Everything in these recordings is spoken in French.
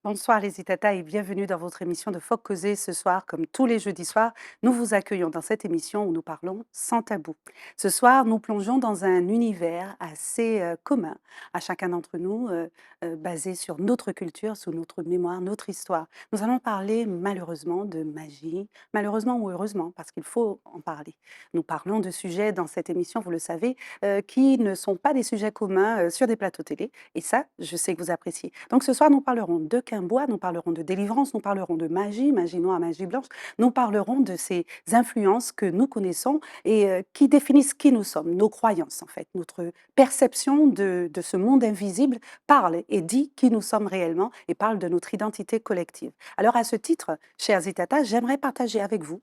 Bonsoir les Itata et bienvenue dans votre émission de Faut causer ce soir. Comme tous les jeudis soirs, nous vous accueillons dans cette émission où nous parlons sans tabou. Ce soir, nous plongeons dans un univers assez commun à chacun d'entre nous, basé sur notre culture, sur notre mémoire, notre histoire. Nous allons parler malheureusement de magie, malheureusement ou heureusement, parce qu'il faut en parler. Nous parlons de sujets dans cette émission, vous le savez, qui ne sont pas des sujets communs sur des plateaux télé. Et ça, je sais que vous appréciez. Donc ce soir, nous parlerons de Quimbois, nous parlerons de délivrance, nous parlerons de magie, magie noire, magie blanche. Nous parlerons de ces influences que nous connaissons et qui définissent qui nous sommes, nos croyances en fait. Notre perception de ce monde invisible parle et dit qui nous sommes réellement et parle de notre identité collective. Alors à ce titre, chers Itata, j'aimerais partager avec vous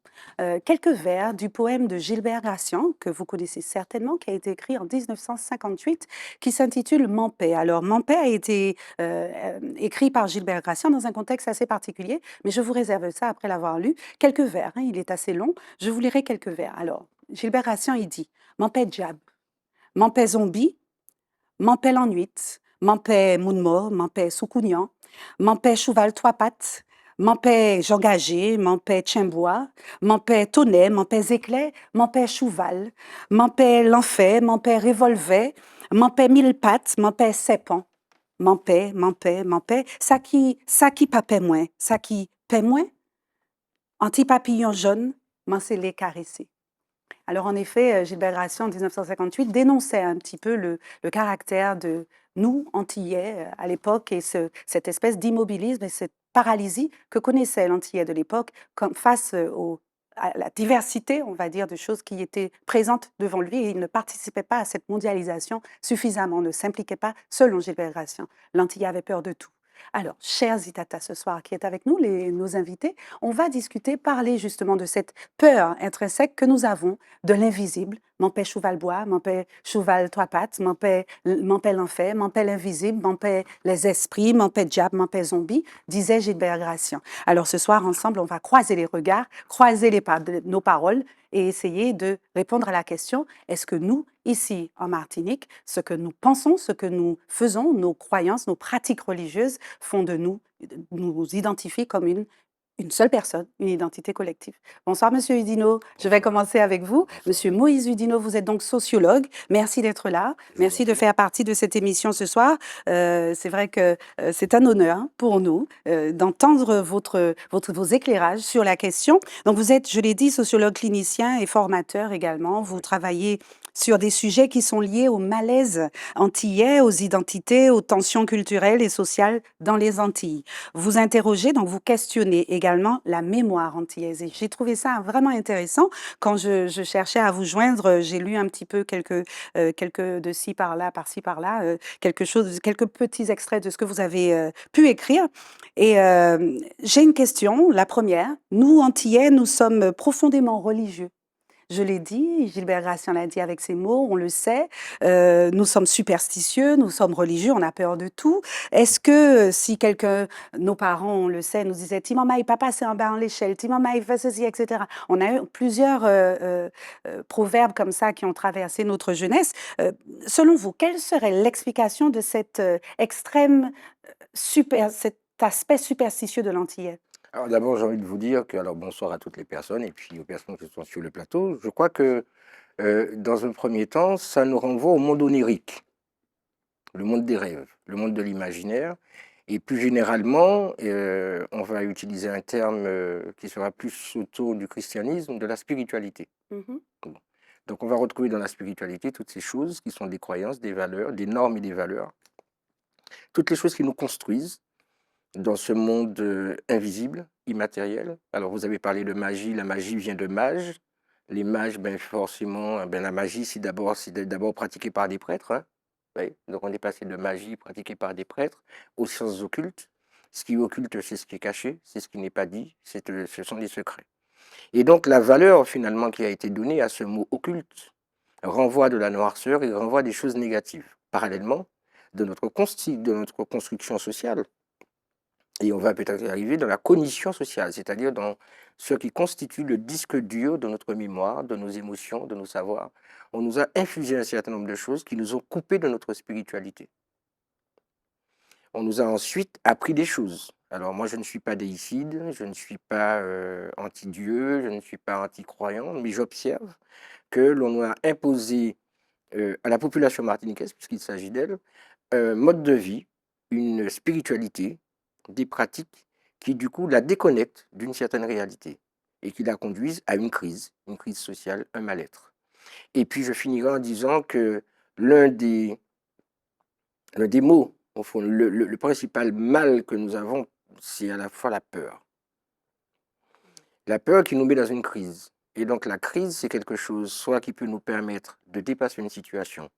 quelques vers du poème de Gilbert Gracian, que vous connaissez certainement, qui a été écrit en 1958, qui s'intitule Mampais. Alors Mampais a été écrit par Gilbert Gracian dans un contexte assez particulier, mais je vous réserve ça après l'avoir lu. Quelques vers, hein, il est assez long, je vous lirai quelques vers. Alors, Gilbert Gracian, il dit « Mampais diable, Mampais zombie, Mampais l'ennuit, Mampais mounmo, Mampais soukounian, Mampais chouval trois pattes, Mampais jangagé, Mampais tchimbois, Mampais tonnet, Mampais éclair, Mampais chouval, Mampais l'enfer, Mampais revolver, Mampais mille pattes, Mampais serpent, Mampais, ça qui pas paie moins, ça qui paie moins, anti-papillon jaune, m'en c'est les caresser. Alors en effet, Gilbert Gracian en 1958 dénonçait un petit peu le caractère de nous, Antillais, à l'époque, et cette espèce d'immobilisme et cette paralysie que connaissait l'Antillais de l'époque face à la diversité, on va dire, de choses qui étaient présentes devant lui, et il ne participait pas à cette mondialisation suffisamment, ne s'impliquait pas, selon Gilbert Gracian. L'Antillais avait peur de tout. Alors, chers Itata, ce soir, qui est avec nous, nos invités, on va discuter, parler justement de cette peur intrinsèque que nous avons de l'invisible, m'empêche cheval bois, m'empêche cheval trois pattes, m'empêche l'enfer, m'empêche l'invisible, m'empêche les esprits, m'empêche diable, m'empêche zombie, disait Gilbert Gracian. Alors ce soir, ensemble, on va croiser les regards, croiser nos paroles et essayer de répondre à la question, est-ce que nous, ici en Martinique, ce que nous pensons, ce que nous faisons, nos croyances, nos pratiques religieuses font de nous identifient comme une seule personne, une identité collective. Bonsoir, Monsieur Udino. Je vais commencer avec vous. Bonsoir. Monsieur Moïse Udino, vous êtes donc sociologue. Merci d'être là. Je vous en Merci de prie. faire partie de cette émission ce soir. C'est vrai que c'est un honneur pour nous d'entendre vos éclairages sur la question. Donc, vous êtes, je l'ai dit, sociologue clinicien et formateur également. Vous Oui. travaillez sur des sujets qui sont liés au malaise antillais, aux identités, aux tensions culturelles et sociales dans les Antilles. Vous interrogez, donc vous questionnez également la mémoire antillaise. Et j'ai trouvé ça vraiment intéressant. Quand je cherchais à vous joindre, j'ai lu un petit peu quelques de ci par-ci par-là, quelques petits extraits de ce que vous avez pu écrire. Et j'ai une question, la première. Nous, Antillais, nous sommes profondément religieux. Je l'ai dit, Gilbert Gracian l'a dit avec ses mots, on le sait, nous sommes superstitieux, nous sommes religieux, on a peur de tout. Est-ce que si quelqu'un, nos parents, on le sait, nous disaient Timamaï, papa, c'est en bas en l'échelle, Timamaï, fais ceci, etc. On a eu plusieurs proverbes comme ça qui ont traversé notre jeunesse. Selon vous, quelle serait l'explication de cette extrême cet aspect superstitieux de l'antillais? Alors d'abord, j'ai envie de vous dire que, alors bonsoir à toutes les personnes et puis aux personnes qui sont sur le plateau. Je crois que dans un premier temps, ça nous renvoie au monde onirique, le monde des rêves, le monde de l'imaginaire. Et plus généralement, on va utiliser un terme qui sera plus autour du christianisme, de la spiritualité. Mhm. Bon. Donc on va retrouver dans la spiritualité toutes ces choses qui sont des croyances, des valeurs, des normes et des valeurs, toutes les choses qui nous construisent dans ce monde invisible, immatériel. Alors, vous avez parlé de magie. La magie vient de mage. Les mages, ben, forcément, ben, la magie, c'est d'abord pratiqué par des prêtres. Hein. Oui. Donc, on est passé de magie pratiquée par des prêtres aux sciences occultes. Ce qui est occulte, c'est ce qui est caché, c'est ce qui n'est pas dit, ce sont les secrets. Et donc, la valeur, finalement, qui a été donnée à ce mot occulte renvoie de la noirceur et renvoie des choses négatives. Parallèlement, de notre construction sociale, et on va peut-être arriver dans la cognition sociale, c'est-à-dire dans ce qui constitue le disque dur de notre mémoire, de nos émotions, de nos savoirs. On nous a infusé un certain nombre de choses qui nous ont coupés de notre spiritualité. On nous a ensuite appris des choses. Alors moi, je ne suis pas déicide, je ne suis pas anti-Dieu, je ne suis pas anti-croyant, mais j'observe que l'on a imposé à la population martiniquaise, puisqu'il s'agit d'elle, un mode de vie, une spiritualité, des pratiques qui, du coup, la déconnectent d'une certaine réalité et qui la conduisent à une crise sociale, un mal-être. Et puis, je finirai en disant que l'un des, l'un des mots, au fond, le principal mal que nous avons, c'est à la fois la peur. La peur qui nous met dans une crise. Et donc, la crise, c'est quelque chose soit qui peut nous permettre de dépasser une situation,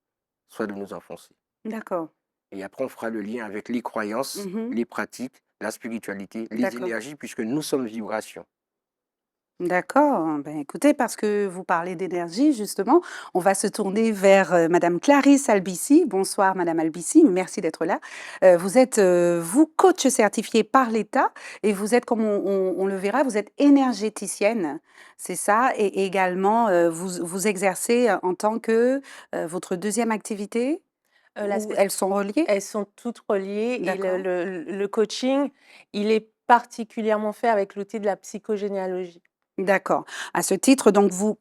soit de nous enfoncer. D'accord. Et après, on fera le lien avec les croyances, Mmh. les pratiques, la spiritualité, les D'accord. énergies, puisque nous sommes vibration. D'accord. Ben, écoutez, parce que vous parlez d'énergie, justement, on va se tourner vers, madame Clarisse Albici. Bonsoir madame Albici, merci d'être là. Vous êtes, vous, coach certifié par l'État et vous êtes, comme on le verra, vous êtes énergéticienne, c'est ça? Et également, vous exercez en tant que, votre deuxième activité? La Ou spéc elles sont reliées? Elles sont toutes reliées et le D'accord. le le coaching, il est particulièrement fait avec l'outil de la psychogénéalogie. D'accord. À ce titre, donc vous,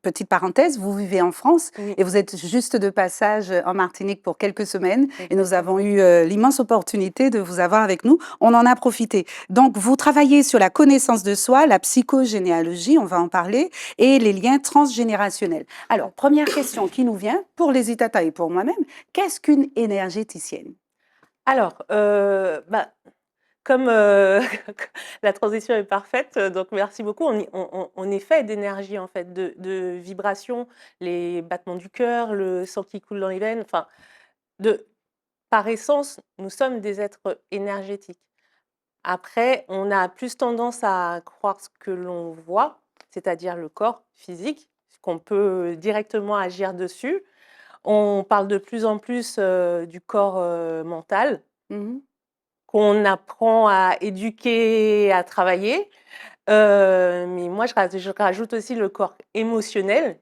petite parenthèse, vous vivez en France Oui, et vous êtes juste de passage, en Martinique pour quelques semaines et nous avons exactement. eu, l'immense opportunité de vous avoir avec nous. On en a profité. Donc vous travaillez sur la connaissance de soi, la psychogénéalogie, on va en parler, et les liens transgénérationnels. Alors, première question qui nous vient, pour les Itata et pour moi-même, qu'est-ce qu'une énergéticienne? Alors, comme, la transition est parfaite, donc merci beaucoup. On est fait d'énergie, en fait, de vibrations, les battements du cœur, le sang qui coule dans les veines, enfin, de par essence, nous sommes des êtres énergétiques. Après, on a plus tendance à croire ce que l'on voit, c'est-à-dire le corps physique, qu'on peut directement agir dessus. On parle de plus en plus, du corps, mental, Mmh. qu'on apprend à éduquer, à travailler. Mais moi je rajoute aussi le corps émotionnel.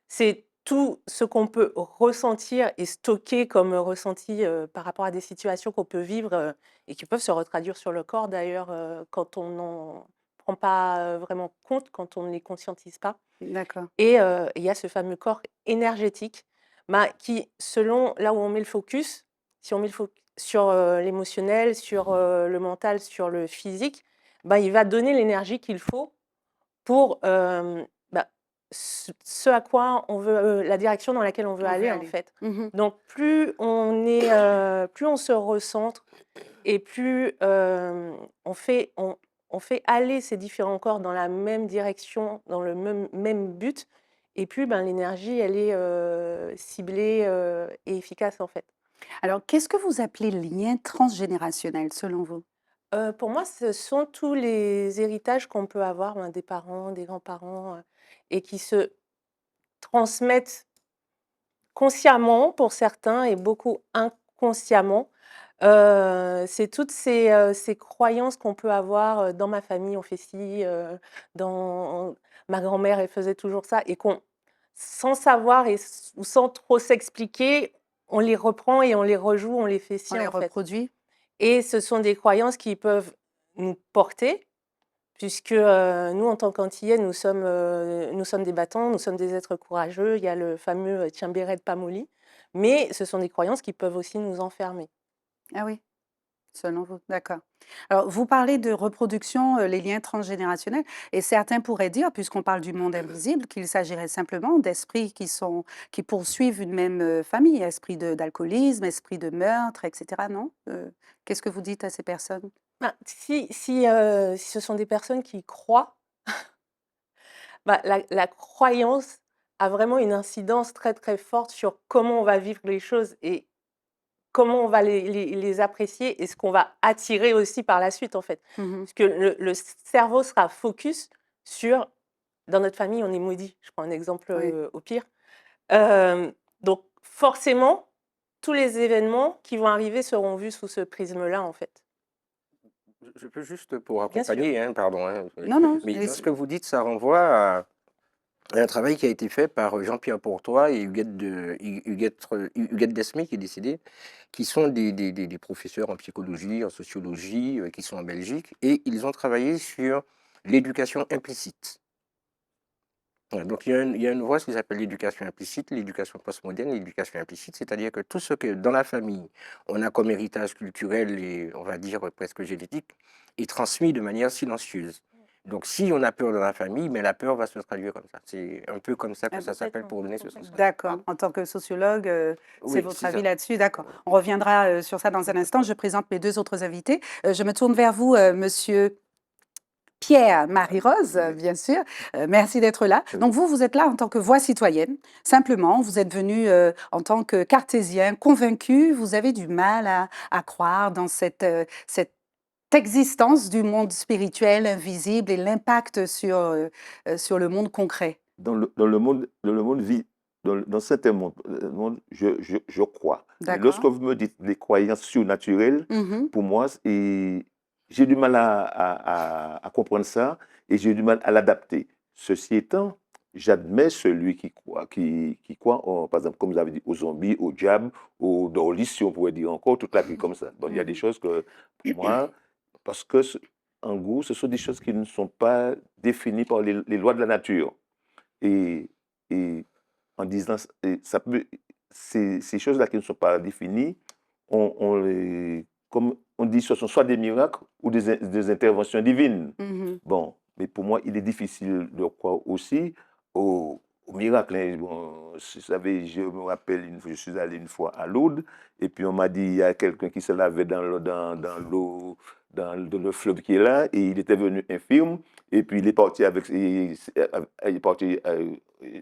C'est tout ce qu'on peut ressentir et stocker comme ressenti, par rapport à des situations qu'on peut vivre, et qui peuvent se retraduire sur le corps d'ailleurs, quand on n'en prend pas, vraiment compte, quand on ne les conscientise pas. D'accord. Et il y a ce fameux corps énergétique, qui selon là où on met le focus, si on met le focus sur, l'émotionnel, sur, le mental, sur le physique, il va donner l'énergie qu'il faut pour, ce à quoi on veut, la direction dans laquelle on veut On veut aller, en aller. fait. Mmh. Donc plus on se recentre et plus, on fait aller ces différents corps dans la même direction, dans le même but, et plus, l'énergie, elle est, ciblée, et efficace, en fait. Alors, qu'est-ce que vous appelez lien transgénérationnel selon vous? Pour moi, ce sont tous les héritages qu'on peut avoir, des parents, des grands-parents, et qui se transmettent consciemment pour certains et beaucoup inconsciemment. C'est toutes ces croyances qu'on peut avoir, dans ma famille, on fait ci, dans ma grand-mère, elle faisait toujours ça, et qu'on sans savoir ou sans trop s'expliquer, on les reprend et on les rejoue, on les fait On siens, les en fait. reproduit? Et ce sont des croyances qui peuvent nous porter, puisque, nous, en tant qu'Antillais, nous sommes des battants, nous sommes des êtres courageux. Il y a le fameux, «Tiens béret de pas molli», mais ce sont des croyances qui peuvent aussi nous enfermer. Ah oui, selon vous, d'accord. Alors, vous parlez de reproduction, les liens transgénérationnels et certains pourraient dire, puisqu'on parle du monde invisible, qu'il s'agirait simplement d'esprits qui poursuivent une même, famille, esprit d'alcoolisme, esprit de meurtre et cetera, non? Qu'est-ce que vous dites à ces personnes? Si ce sont des personnes qui croient, la croyance a vraiment une incidence très, très forte sur comment on va vivre les choses et comment on va les apprécier et ce qu'on va attirer aussi par la suite, en fait. Mmh. Parce que le cerveau sera focus sur dans notre famille, on est maudit. Je prends un exemple, Oui. au pire. Donc forcément, tous les événements qui vont arriver seront vus sous ce prisme-là, en fait. Je peux juste pour Bien sûr. accompagner, hein, pardon, hein, Non, non, mais dans ce allez-y. que vous dites, ça renvoie Un travail qui a été fait par Jean-Pierre Pourtois et Huguette Desmé, qui est décédé, qui sont des professeurs en psychologie, en sociologie, qui sont en Belgique, et ils ont travaillé sur l'éducation implicite. Voilà, donc il y a une voie, ce qui s'appelle l'éducation implicite, l'éducation postmoderne, l'éducation implicite, c'est-à-dire que tout ce que dans la famille, on a comme héritage culturel et on va dire presque génétique, est transmis de manière silencieuse. Donc si on a peur dans la famille, mais la peur va se traduire comme ça. C'est un peu comme ça que ça s'appelle Complètement, pour donner ce sens. complètement. D'accord. En tant que sociologue, c'est Oui, votre c'est avis ça. là-dessus. D'accord. On reviendra sur ça dans un instant. Je présente mes deux autres invités. Je me tourne vers vous, monsieur Pierre Marie-Rose, bien sûr. Merci d'être là. Donc vous êtes là en tant que voix citoyenne. Simplement, vous êtes venu en tant que cartésien convaincu. Vous avez du mal à croire dans cette existence du monde spirituel, invisible et l'impact sur le monde concret. Dans le monde, dans certains mondes, je crois. Mais lorsque D'accord. vous me dites les croyances surnaturelles, Mhm. pour moi, j'ai du mal à comprendre ça et j'ai du mal à l'adapter. Ceci étant, j'admets celui qui croit par exemple, comme vous avez dit, aux zombies, au diable, aux Dorlis, si on pourrait dire encore, toute la vie comme ça. Donc, il y a des choses que, pour moi, parce que, en gros, ce sont des choses qui ne sont pas définies par les lois de la nature. Et, et en disant, ces choses-là qui ne sont pas définies, comme on dit, ce sont soit des miracles ou des interventions divines. Mhm. Bon, mais pour moi, il est difficile de croire aussi au miracle. Hein. Bon, vous savez, je me rappelle, je suis allé une fois à Lourdes, et puis on m'a dit, il y a quelqu'un qui se lavait dans l'eau, dans le fleuve qui est là, et il était venu infirme, et puis il est parti avec, il est parti,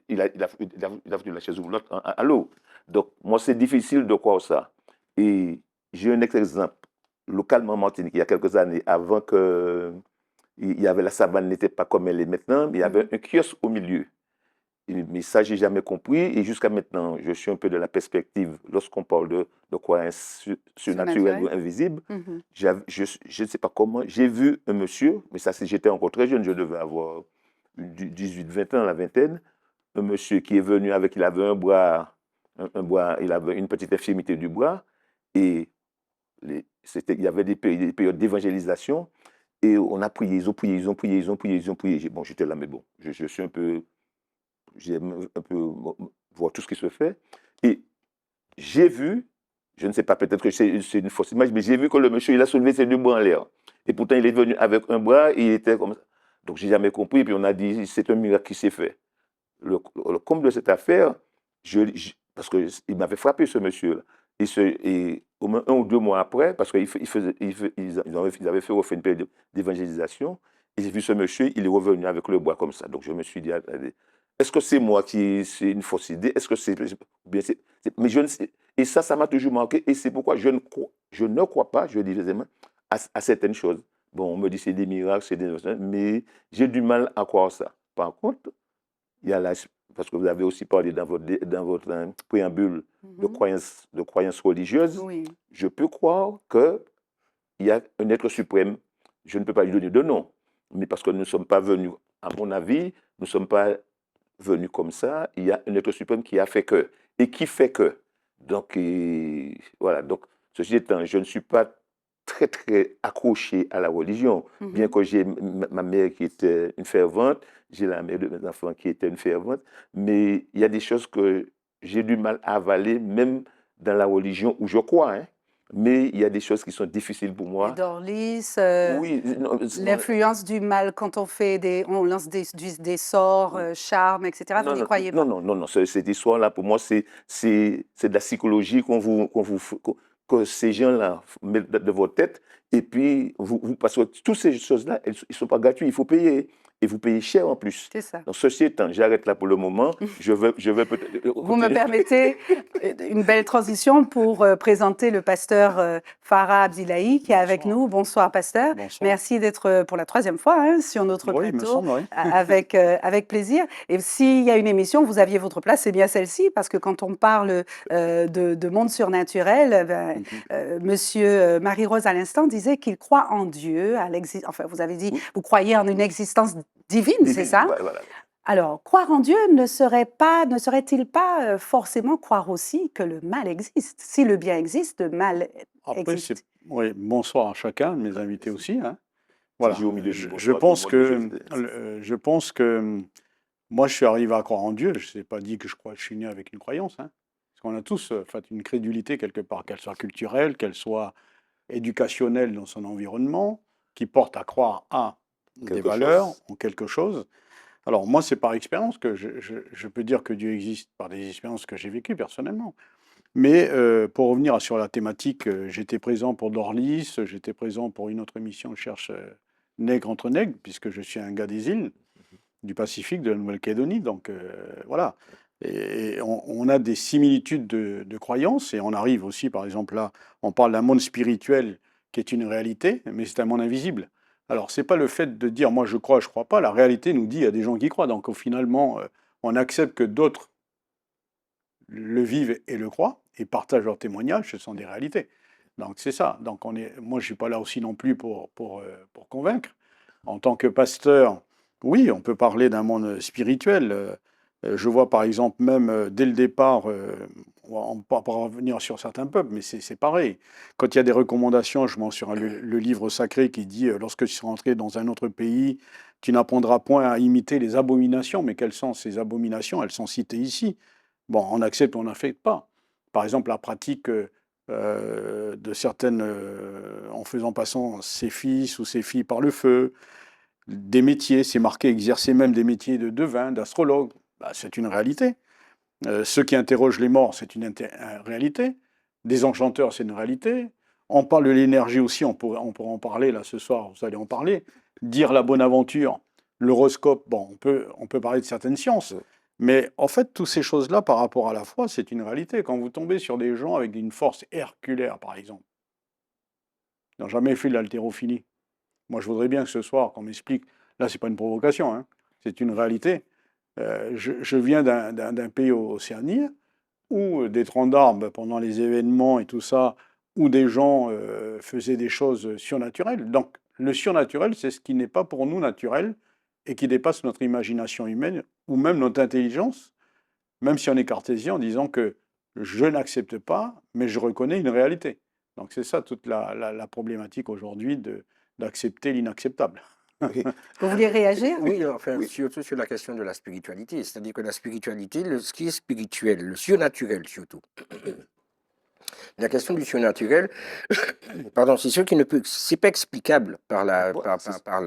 il a foutu la chaise roulante à l'eau. Donc, moi, c'est difficile de croire ça. Et j'ai un exemple localement en Martinique, il y a quelques années, avant que il y avait la savane n'était pas comme elle est maintenant, mais il y avait un kiosque au milieu. Mais ça, j'ai jamais compris. Et jusqu'à maintenant, je suis un peu de la perspective, lorsqu'on parle de croyances surnaturelles ou Surnaturel. invisibles, Mhm. je ne sais pas comment, j'ai vu un monsieur, mais ça, j'étais encore très jeune, je devais avoir 18-20 ans, la vingtaine, un monsieur qui est venu il avait un bras, il avait une petite infirmité du bras, et il y avait des périodes d'évangélisation, et on a prié, ils ont prié, ils ont prié, ils ont prié, ils ont prié. Bon, j'étais là, mais bon, je suis un peu, j'aime un peu voir tout ce qui se fait. Et j'ai vu, je ne sais pas, peut-être que c'est une fausse image, mais j'ai vu que le monsieur, il a soulevé ses deux bras en l'air. Et pourtant, il est venu avec un bras et il était comme ça. Donc, j'ai jamais compris. Et puis, on a dit, c'est un miracle qui s'est fait. Le comble de cette affaire, parce qu'il m'avait frappé, ce monsieur-là. Et au moins 1 ou 2 mois après, parce qu'ils avaient fait une période d'évangélisation, et j'ai vu ce monsieur, il est revenu avec le bois comme ça. Donc je me suis dit, est-ce que c'est moi c'est une fausse idée? Est-ce que bien mais je ne sais. Et ça m'a toujours marqué, et c'est pourquoi je ne crois pas, je dis aisément, à certaines choses. Bon, on me dit c'est des miracles, c'est des... mais j'ai du mal à croire ça. Par contre, il y a parce que vous avez aussi parlé dans votre préambule de croyances religieuses, Oui. je peux croire qu'il y a un être suprême. Je ne peux pas lui donner de nom, mais parce que nous ne sommes pas venus, à mon avis, nous ne sommes pas venus comme ça. Il y a un être suprême qui a fait que, et qui fait que. Donc, voilà. Donc, ceci étant, je ne suis pas très, très accroché à la religion, bien que j'ai ma mère qui était une fervente, j'ai la mère de mes enfants qui était une fervente, mais il y a des choses que j'ai du mal à avaler, même dans la religion où je crois, hein. Mais il y a des choses qui sont difficiles pour Les moi. Dorlis, Oui, l'influence du mal quand on lance des sorts, charmes, etc. Vous n'y croyez pas? non, cette histoire-là, pour moi, c'est de la psychologie que ces gens-là mettent de votre tête. Et puis, parce que toutes ces choses-là, elles ne sont pas gratuites, il faut payer. Et vous payez cher en plus. C'est ça. Donc, ceci étant, j'arrête là pour le moment. Je vais peut-être. Vous me permettez une belle transition pour présenter le pasteur Farah Abdillahi qui est avec Bonsoir. nous. Bonsoir, pasteur. Bonsoir. Merci d'être pour la 3e fois hein, sur notre Oui, il me plateau. semble, oui. Avec plaisir. Et s'il y a une émission, vous aviez votre place, c'est bien celle-ci, parce que quand on parle de monde surnaturel, Monsieur Marie-Rose à l'instant disait qu'il croit en Dieu, enfin vous avez dit, Oui. vous croyez en une existence divine, c'est ça? Ouais, voilà. Alors, croire en Dieu ne serait-il pas forcément croire aussi que le mal existe? Si le bien existe, le mal Après, c'est... existe. Oui, bonsoir à chacun, mes invités aussi, hein. Si Voilà, Jérôme, il dit je bonsoir à tout le pense monde, je pense que moi, je suis arrivé à croire en Dieu. Je n'ai pas dit que je suis né avec une croyance, hein. Parce qu'on a tous fait une crédulité quelque part, qu'elle soit culturelle, qu'elle soit éducationnelle dans son environnement, qui porte à croire à des quelque valeurs, chose. en quelque chose. Alors moi, c'est par expérience que je peux dire que Dieu existe, par des expériences que j'ai vécues personnellement. Mais pour revenir sur la thématique, j'étais présent pour Dorlis, j'étais présent pour une autre émission, je cherche Nègre entre Nègres, puisque je suis un gars des îles, du Pacifique, de la Nouvelle-Calédonie. Donc voilà. Et on a des similitudes de croyances, et on arrive aussi, par exemple, là, on parle d'un monde spirituel qui est une réalité, mais c'est un monde invisible. Alors, c'est pas le fait de dire, moi je crois pas, la réalité nous dit, il y a des gens qui croient. Donc finalement, on accepte que d'autres le vivent et le croient, et partagent leurs témoignages, ce sont des réalités. Donc c'est ça. Donc moi je ne suis pas là aussi non plus pour convaincre. En tant que pasteur, oui, on peut parler d'un monde spirituel. Je vois par exemple même dès le départ, on va pas revenir sur certains peuples, mais c'est pareil. Quand il y a des recommandations, je mentionne le livre sacré qui dit, lorsque tu seras entré dans un autre pays, tu n'apprendras point à imiter les abominations. Mais quelles sont ces abominations? Elles sont citées ici. Bon, on accepte ou on n'accepte pas. Par exemple, la pratique de certaines, en faisant passant ses fils ou ses filles par le feu, des métiers, c'est marqué exercer même des métiers de devin, d'astrologue, bah, c'est une réalité. Ceux qui interrogent les morts, c'est une réalité. Des enchanteurs, c'est une réalité. On parle de l'énergie aussi, on pourra en parler là ce soir, vous allez en parler. Dire la bonne aventure, l'horoscope, bon, on peut parler de certaines sciences. Mais en fait, toutes ces choses-là, par rapport à la foi, c'est une réalité. Quand vous tombez sur des gens avec une force herculaire, par exemple, qui n'ont jamais fait de l'haltérophilie, moi je voudrais bien que ce soir qu'on m'explique, là c'est pas une provocation, hein, c'est une réalité. Je viens d'un pays océanien où des troncs d'arbres pendant les événements et tout ça, où des gens faisaient des choses surnaturelles. Donc le surnaturel, c'est ce qui n'est pas pour nous naturel et qui dépasse notre imagination humaine ou même notre intelligence, même si on est cartésien, en disant que je n'accepte pas, mais je reconnais une réalité. Donc c'est ça toute la problématique aujourd'hui d'accepter l'inacceptable. Oui, Vous vouliez réagir? Oui, enfin, oui. surtout sur la question de la spiritualité. C'est-à-dire que la spiritualité, ce qui est spirituel, le surnaturel surtout. La question du surnaturel, pardon, c'est ce qui ne peut, c'est pas explicable Voilà, c'est par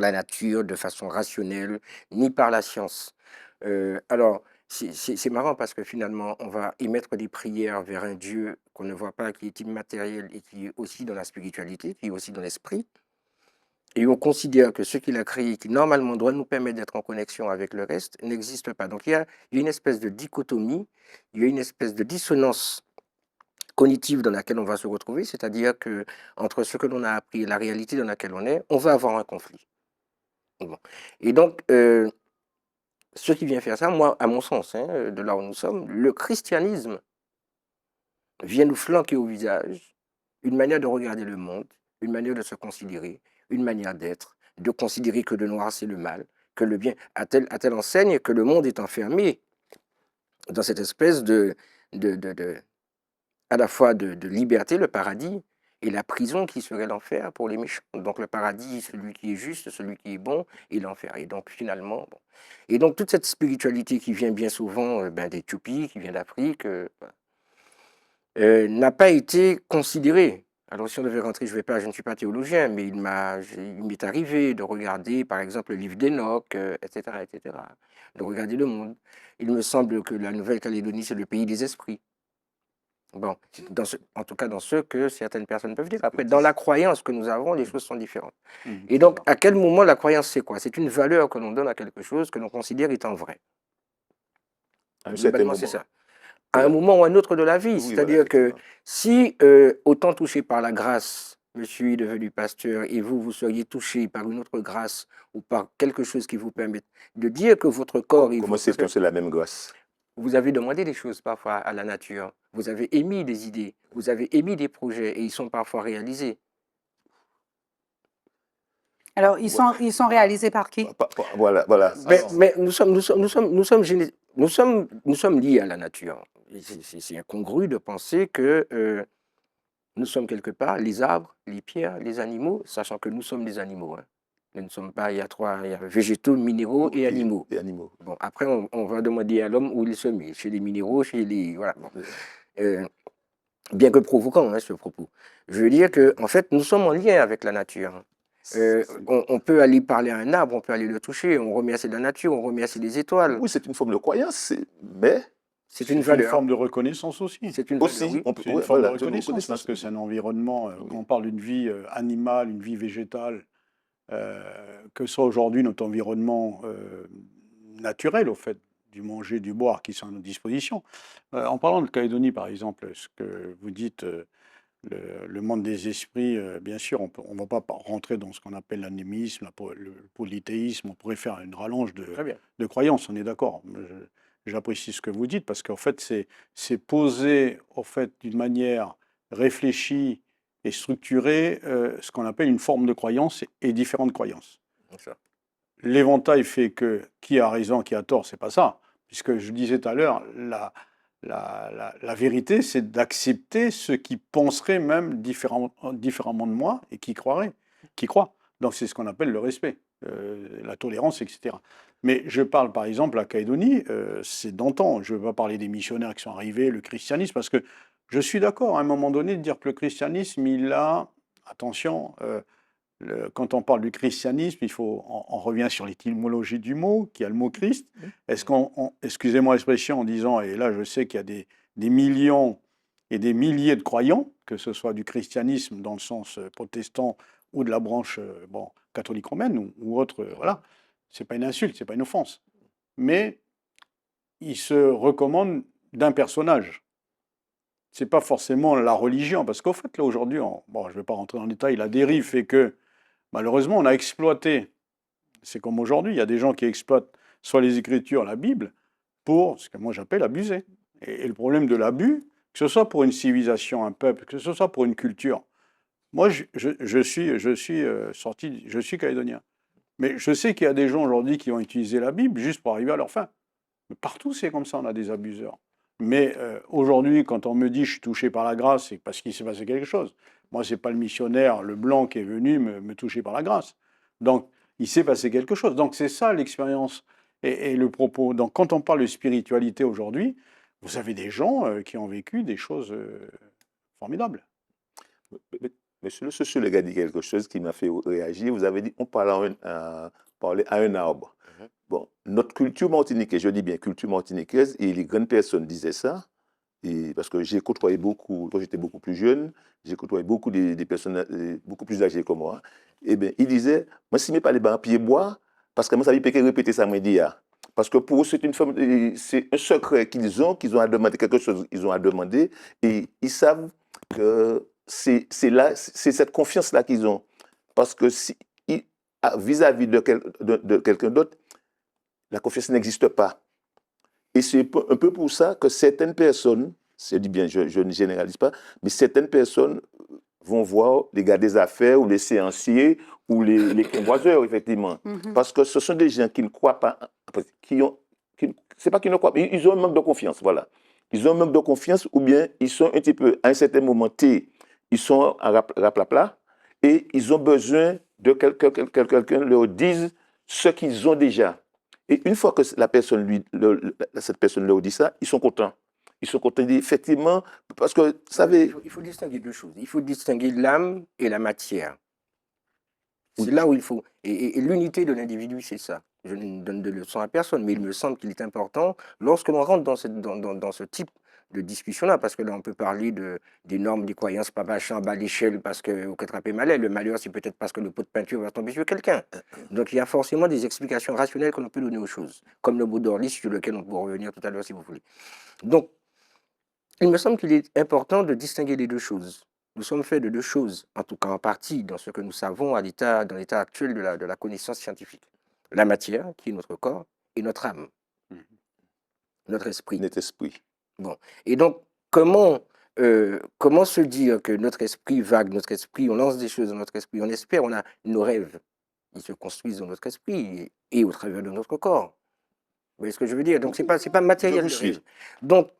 la nature de façon rationnelle, ni par la science. Alors, c'est marrant parce que finalement, on va émettre des prières vers un Dieu qu'on ne voit pas, qui est immatériel et qui est aussi dans la spiritualité, qui est aussi dans l'esprit. Et on considère que ce qu'il a créé, qui normalement doit nous permettre d'être en connexion avec le reste, n'existe pas. Donc il y a une espèce de dichotomie, il y a une espèce de dissonance cognitive dans laquelle on va se retrouver, c'est-à-dire que entre ce que l'on a appris et la réalité dans laquelle on va avoir un conflit. Bon. Et donc, ce qui vient faire ça, moi, à mon sens, hein, de là où nous sommes, le christianisme vient nous flanquer au visage une manière de regarder le monde, une manière de se considérer, une manière d'être, de considérer que le noir c'est le mal, que le bien, à telle enseigne que le monde est enfermé dans cette espèce à la fois de liberté, le paradis, et la prison qui serait l'enfer pour les méchants. Donc le paradis, celui qui est juste, celui qui est bon, et l'enfer. Et donc finalement, bon. Et donc toute cette spiritualité qui vient bien souvent d'Éthiopie, qui vient d'Afrique, n'a pas été considérée. Alors si on devait rentrer, je ne suis pas théologien, mais il m'est arrivé de regarder par exemple le livre d'Enoch, etc., de regarder le monde. Il me semble que la Nouvelle-Calédonie, c'est le pays des esprits. Bon, en tout cas dans ce que certaines personnes peuvent dire. Après, dans la croyance que nous avons, les choses sont différentes. Et donc, à quel moment la croyance, c'est quoi? C'est une valeur que l'on donne à quelque chose que l'on considère étant vrai. à un certain Globalement, c'est moment. ça. À un moment ou à un autre de la vie. Oui, C'est-à-dire voilà, que si, autant touché par la grâce, monsieur est devenu pasteur, et vous seriez touché par une autre grâce ou par quelque chose qui vous permette de dire que votre corps... Comment sait-on c'est la même grâce? Vous avez demandé des choses parfois à la nature, vous avez émis des idées, vous avez émis des projets et ils sont parfois réalisés. Alors, ils Voilà, sont réalisés par qui? voilà. Voilà. Mais, Alors, mais nous sommes liés à la nature. Et c'est incongru de penser que nous sommes quelque part les arbres, les pierres, les animaux, sachant que nous sommes des animaux. Hein. Nous ne sommes pas, il y a végétaux, minéraux et animaux. les animaux. Bon, après, on va demander à l'homme où il se met, chez les minéraux, chez les... Voilà. Bon. Bien que provoquant, hein, ce propos. Je veux dire que, en fait, nous sommes en lien avec la nature. On peut aller parler à un arbre, on peut aller le toucher, on remercie la nature, on remercie les étoiles. Oui, c'est une forme de croyance, mais C'est C'est une une valeur. forme de reconnaissance aussi. C'est une valeur, aussi, oui. on peut, C'est une ouais, forme de voilà, de reconnaissance parce que c'est un environnement, Oui. quand on parle d'une vie animale, une vie végétale, que ce soit aujourd'hui notre environnement naturel, au fait, du manger, du boire qui sont à notre disposition. En parlant de Calédonie, par exemple, ce que vous dites, le monde des esprits, bien sûr, on ne va pas rentrer dans ce qu'on appelle l'anémisme, le polythéisme, on pourrait faire une rallonge Très bien. de croyances, on est d'accord. J'apprécie ce que vous dites parce qu'en fait, c'est posé en fait, d'une manière réfléchie et structurée ce qu'on appelle une forme de croyance et différentes croyances. C'est ça. L'éventail fait que qui a raison, qui a tort, c'est pas ça. Puisque je disais tout à l'heure, la vérité, c'est d'accepter ceux qui penseraient même différemment de moi et qui croient. Donc c'est ce qu'on appelle le respect, la tolérance, etc. Mais je parle par exemple à Calédonie, c'est d'antan. Je ne veux pas parler des missionnaires qui sont arrivés, le christianisme, parce que je suis d'accord à un moment donné de dire que le christianisme, il a, attention, quand on parle du christianisme, on revient sur l'étymologie du mot, qui a le mot Christ. Est-ce excusez-moi l'expression en disant, et là je sais qu'il y a des millions et des milliers de croyants, que ce soit du christianisme dans le sens protestant ou de la branche catholique romaine ou autre, voilà, c'est pas une insulte, c'est pas une offense. Mais il se recommande d'un personnage. C'est pas forcément la religion, parce qu'au fait, là aujourd'hui, je ne vais pas rentrer dans le détail, la dérive fait que malheureusement, on a exploité, c'est comme aujourd'hui, il y a des gens qui exploitent soit les Écritures, la Bible, pour ce que moi j'appelle abuser. Et le problème de l'abus, que ce soit pour une civilisation, un peuple, que ce soit pour une culture, moi je suis calédonien. Mais je sais qu'il y a des gens aujourd'hui qui ont utilisé la Bible juste pour arriver à leur fin. Mais partout c'est comme ça, on a des abuseurs. Mais aujourd'hui, quand on me dit je suis touché par la grâce, c'est parce qu'il s'est passé quelque chose. Moi, ce n'est pas le missionnaire, le blanc, qui est venu me toucher par la grâce. Donc, il s'est passé quelque chose. Donc, c'est ça l'expérience et le propos. Donc, quand on parle de spiritualité aujourd'hui, vous avez des gens qui ont vécu des choses formidables. Monsieur le sociologue a dit quelque chose qui m'a fait réagir. Vous avez dit, on parlait à un arbre. Bon, notre culture martiniquaise, je dis bien culture martiniquaise, et les grandes personnes disaient ça, et parce que j'ai côtoyé beaucoup, quand j'étais beaucoup plus jeune, j'ai côtoyé beaucoup des personnes beaucoup plus âgées que moi, et bien, ils disaient, moi, si je ne pas les pieds bois, parce que moi, ça ne peut pas répéter ça, moi, dire. Parce que pour eux, c'est un secret qu'ils ont à demander quelque chose, ils ont à demander, et ils savent que c'est cette confiance-là qu'ils ont. Parce que vis-à-vis de quelqu'un d'autre, la confiance n'existe pas. Et c'est un peu pour ça que certaines personnes, je dis bien, je ne généralise pas, mais certaines personnes vont voir les gars des affaires ou les séanciers ou les convoiseurs, effectivement. Parce que ce sont des gens qui ne croient pas, c'est pas qu'ils ne croient pas, ils ont un manque de confiance, voilà. Ils ont un manque de confiance ou bien ils sont un petit peu, à un certain moment T, ils sont à raplapla et ils ont besoin de quelqu'un leur dise ce qu'ils ont déjà. Et une fois que cette personne leur dit ça, ils sont contents. Ils sont contents, effectivement, parce que, vous savez... Il faut distinguer deux choses. Il faut distinguer l'âme et la matière. C'est là où il faut... Et l'unité de l'individu, c'est ça. Je ne donne de leçon à personne, mais il me semble qu'il est important, lorsque l'on rentre dans ce type de discussion-là, parce que là, on peut parler des normes, des croyances, pas machin, en bas d'échelle, parce qu'au cattrapé malais, le malheur, c'est peut-être parce que le pot de peinture va tomber sur quelqu'un. Donc, il y a forcément des explications rationnelles que l'on peut donner aux choses, comme le mot d'Orly, sur lequel on pourra revenir tout à l'heure, si vous voulez. Donc, il me semble qu'il est important de distinguer les deux choses. Nous sommes faits de deux choses, en tout cas en partie, dans ce que nous savons dans l'état actuel de la connaissance scientifique. La matière, qui est notre corps, et notre âme, notre esprit. Notre esprit. Bon. Et donc, comment se dire que notre esprit vague, notre esprit, on lance des choses dans notre esprit, on espère, on a nos rêves. Ils se construisent dans notre esprit et au travers de notre corps. Vous voyez ce que je veux dire? Donc, c'est pas matériel. Je vous suis. Donc,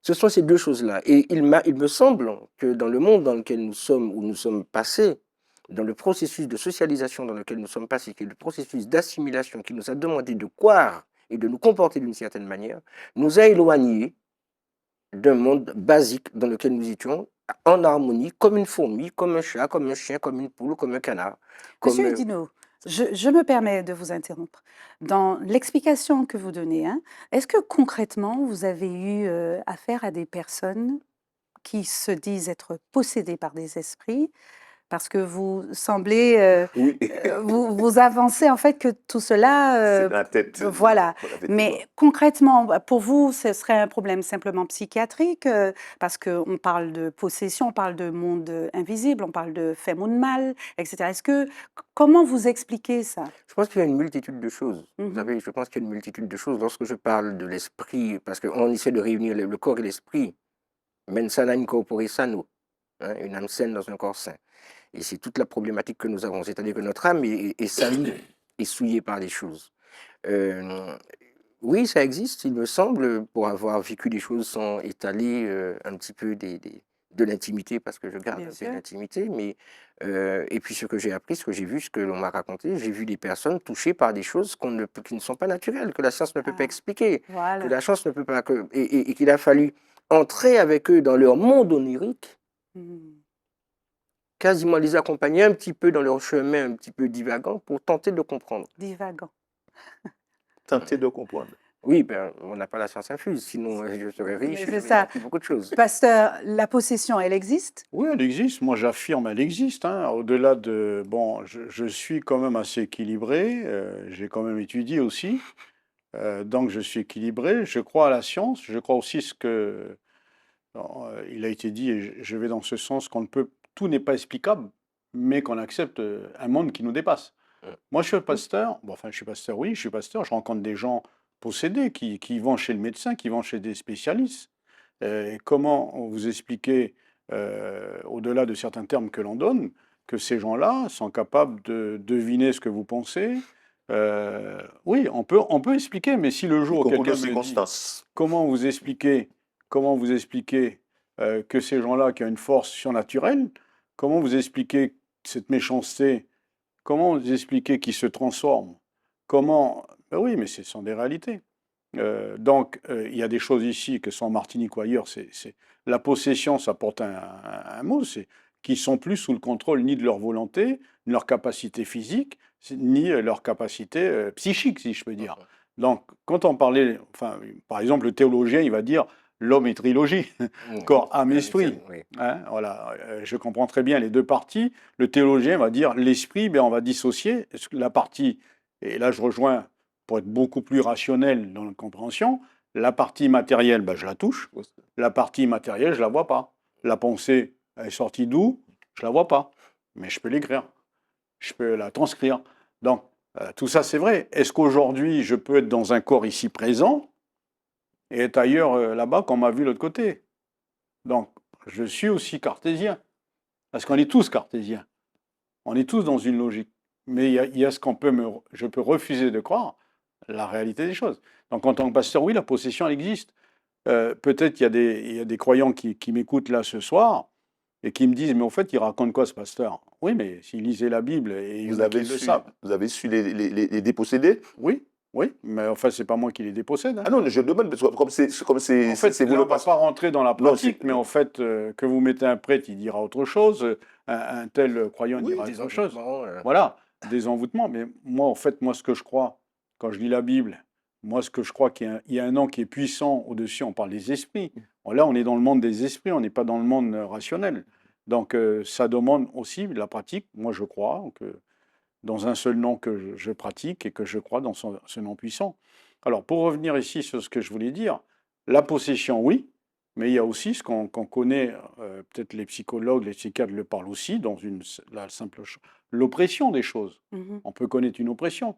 ce sont ces deux choses-là. Et il me semble que dans le monde dans lequel nous sommes, où nous sommes passés, dans le processus de socialisation dans lequel nous sommes passés, qui est le processus d'assimilation qui nous a demandé de croire et de nous comporter d'une certaine manière, nous a éloignés d'un monde basique dans lequel nous étions en harmonie, comme une fourmi, comme un chat, comme un chien, comme une poule, comme un canard. Monsieur Comme, Edino, je me permets de vous interrompre. Dans l'explication que vous donnez, hein, est-ce que concrètement, vous avez eu affaire à des personnes qui se disent être possédées par des esprits? Parce que vous semblez, Oui, vous avancez en fait que tout cela, c'est dans la tête. voilà. Effectivement. Mais concrètement, pour vous, ce serait un problème simplement psychiatrique, parce qu'on parle de possession, on parle de monde invisible, on parle de fait ou de mal, etc. Comment vous expliquez ça? Je pense qu'il y a une multitude de choses. Vous Mhm. savez, je pense qu'il y a une multitude de choses. Lorsque je parle de l'esprit, parce qu'on essaie de réunir le corps et l'esprit, mens sana in corpore sano, hein, une âme saine dans un corps sain. Et c'est toute la problématique que nous avons, c'est-à-dire que notre âme est salie, est souillée par des choses. Euh, oui, ça existe, il me semble, pour avoir vécu des choses sans étaler un petit peu de l'intimité, parce que je garde Bien un peu sûr. d'intimité, mais et puis ce que j'ai appris, ce que j'ai vu, ce que l'on m'a raconté, j'ai vu des personnes touchées par des choses qui ne sont pas naturelles, que la science ne peut pas Ah, expliquer, que voilà. la science ne peut pas, et qu'il a fallu entrer avec eux dans leur monde onirique, Mhm. quasiment les accompagner un petit peu dans leur chemin un petit peu divagant pour tenter de comprendre. Divagant. Tenter de comprendre. Oui, ben, on n'a pas la science infuse, sinon je serais Mais riche, c'est j'aurais ça. appris beaucoup de choses. Pasteur, la possession, elle existe? Oui, elle existe. Moi, j'affirme, elle existe, hein. Au-delà de... Bon, je suis quand même assez équilibré. J'ai quand même étudié aussi. Donc, je suis équilibré. Je crois à la science. Je crois aussi ce que... il a été dit, et je vais dans ce sens, qu'on ne peut... Tout n'est pas explicable, mais qu'on accepte un monde qui nous dépasse. Moi, je suis pasteur. Bon, enfin, je suis pasteur, oui, je suis pasteur. Je rencontre des gens possédés qui vont chez le médecin, qui vont chez des spécialistes. Et comment vous expliquer, au-delà de certains termes que l'on donne, que ces gens-là sont capables de deviner ce que vous pensez? Oui, on peut expliquer, mais si le Il jour où concourt de quelqu'un me dit circonstances. comment vous expliquer, que ces gens-là qui ont une force surnaturelle, comment vous expliquer cette méchanceté, comment vous expliquer qu'ils se transforment, comment... Ben oui, mais ce sont des réalités. Donc, il y a des choses ici que sont en Martinique ou ailleurs. La possession, ça porte un mot, c'est qu'ils sont plus sous le contrôle ni de leur volonté, ni de leur capacité physique, ni leur capacité psychique, si je peux dire. Donc, quand on parlait, enfin, par exemple, le théologien, il va dire l'homme est trilogie, corps, âme, esprit. Oui. Hein, voilà, je comprends très bien les deux parties. Le théologien va dire l'esprit, ben, on va dissocier la partie, et là je rejoins pour être beaucoup plus rationnel dans la compréhension, la partie matérielle, ben, je la touche. La partie immatérielle, je ne la vois pas. La pensée, elle est sortie d'où? Je ne la vois pas. Mais je peux l'écrire. Je peux la transcrire. Donc, tout ça, c'est vrai. Est-ce qu'aujourd'hui, je peux être dans un corps ici présent et être ailleurs là-bas qu'on m'a vu de l'autre côté? Donc, je suis aussi cartésien. Parce qu'on est tous cartésiens. On est tous dans une logique. Mais il y a ce je peux refuser de croire, la réalité des choses. Donc, en tant que pasteur, oui, la possession, elle existe. Peut-être il y a des croyants qui m'écoutent là ce soir et qui me disent, mais au fait, il raconte quoi ce pasteur? Oui, mais s'il lisait la Bible, et il y en a qui le savent. Vous avez su les déposséder? Oui, oui, mais enfin, c'est pas moi qui les dépossède. Hein. Ah non, je demande, parce que comme c'est En fait, c'est vous là, le on ne va pasteur. pas rentrer dans la Non, pratique, mais en fait, que vous mettez un prêtre, il dira autre chose, un tel croyant Oui, dira des autre chose. envoûtements, Voilà, des envoûtements. Mais moi, en fait, moi, ce que je crois, quand je lis la Bible, moi, ce que je crois qu'il y a un nom qui est puissant au-dessus, on parle des esprits. Bon, là, on est dans le monde des esprits, on n'est pas dans le monde rationnel. Donc, ça demande aussi la pratique. Moi, je crois que dans un seul nom que je pratique et que je crois dans ce nom puissant. Alors, pour revenir ici sur ce que je voulais dire, la possession, oui, mais il y a aussi ce qu'on connaît, peut-être les psychologues, les psychiatres le parlent aussi, dans la simple l'oppression des choses. Mhm. On peut connaître une oppression.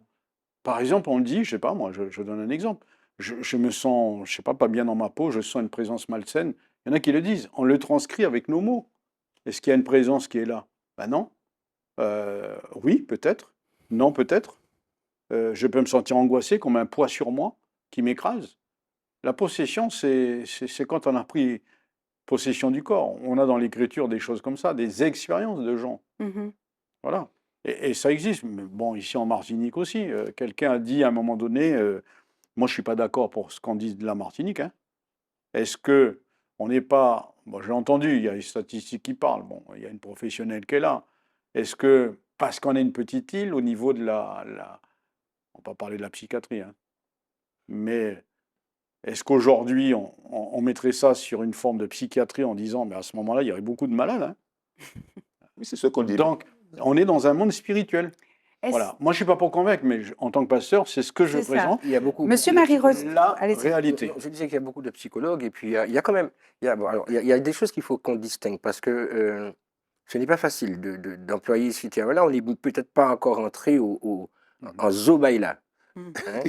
Par exemple, on dit, je sais pas, moi, je donne un exemple. Je me sens, je sais pas bien dans ma peau, je sens une présence malsaine. Il y en a qui le disent. On le transcrit avec nos mots. Est-ce qu'il y a une présence qui est là? Ben non. Oui, peut-être. Non, peut-être. Je peux me sentir angoissé comme un poids sur moi qui m'écrase. La possession, c'est quand on a pris possession du corps. On a dans l'écriture des choses comme ça, des expériences de gens. Mhm. Voilà. Et ça existe. Mais bon, ici en Martinique aussi, quelqu'un a dit à un moment donné, moi je ne suis pas d'accord pour ce qu'on dit de la Martinique, hein. Est-ce que on n'est pas... Bon, j'ai entendu, il y a les statistiques qui parlent, bon, il y a une professionnelle qui est là. Est-ce que, parce qu'on est une petite île, au niveau de on ne va pas parler de la psychiatrie, hein, mais est-ce qu'aujourd'hui, on mettrait ça sur une forme de psychiatrie en disant, mais à ce moment-là, il y aurait beaucoup de malades, hein. Oui, c'est ce qu'on dit. Donc, on est dans un monde spirituel. Est-ce- Voilà. Moi, je ne suis pas pour convaincre, mais en tant que pasteur, c'est ce que je C'est ça. présente. Il y a beaucoup Monsieur de Marie-Rose, psychologues. La allez-y. réalité. Non, je disais qu'il y a beaucoup de psychologues et puis il y a quand même, il y a des choses qu'il faut qu'on distingue parce que ce n'est pas facile d'employer ce terme-là. On n'est peut-être pas encore entré en Zobaïla. Mhm. Hein.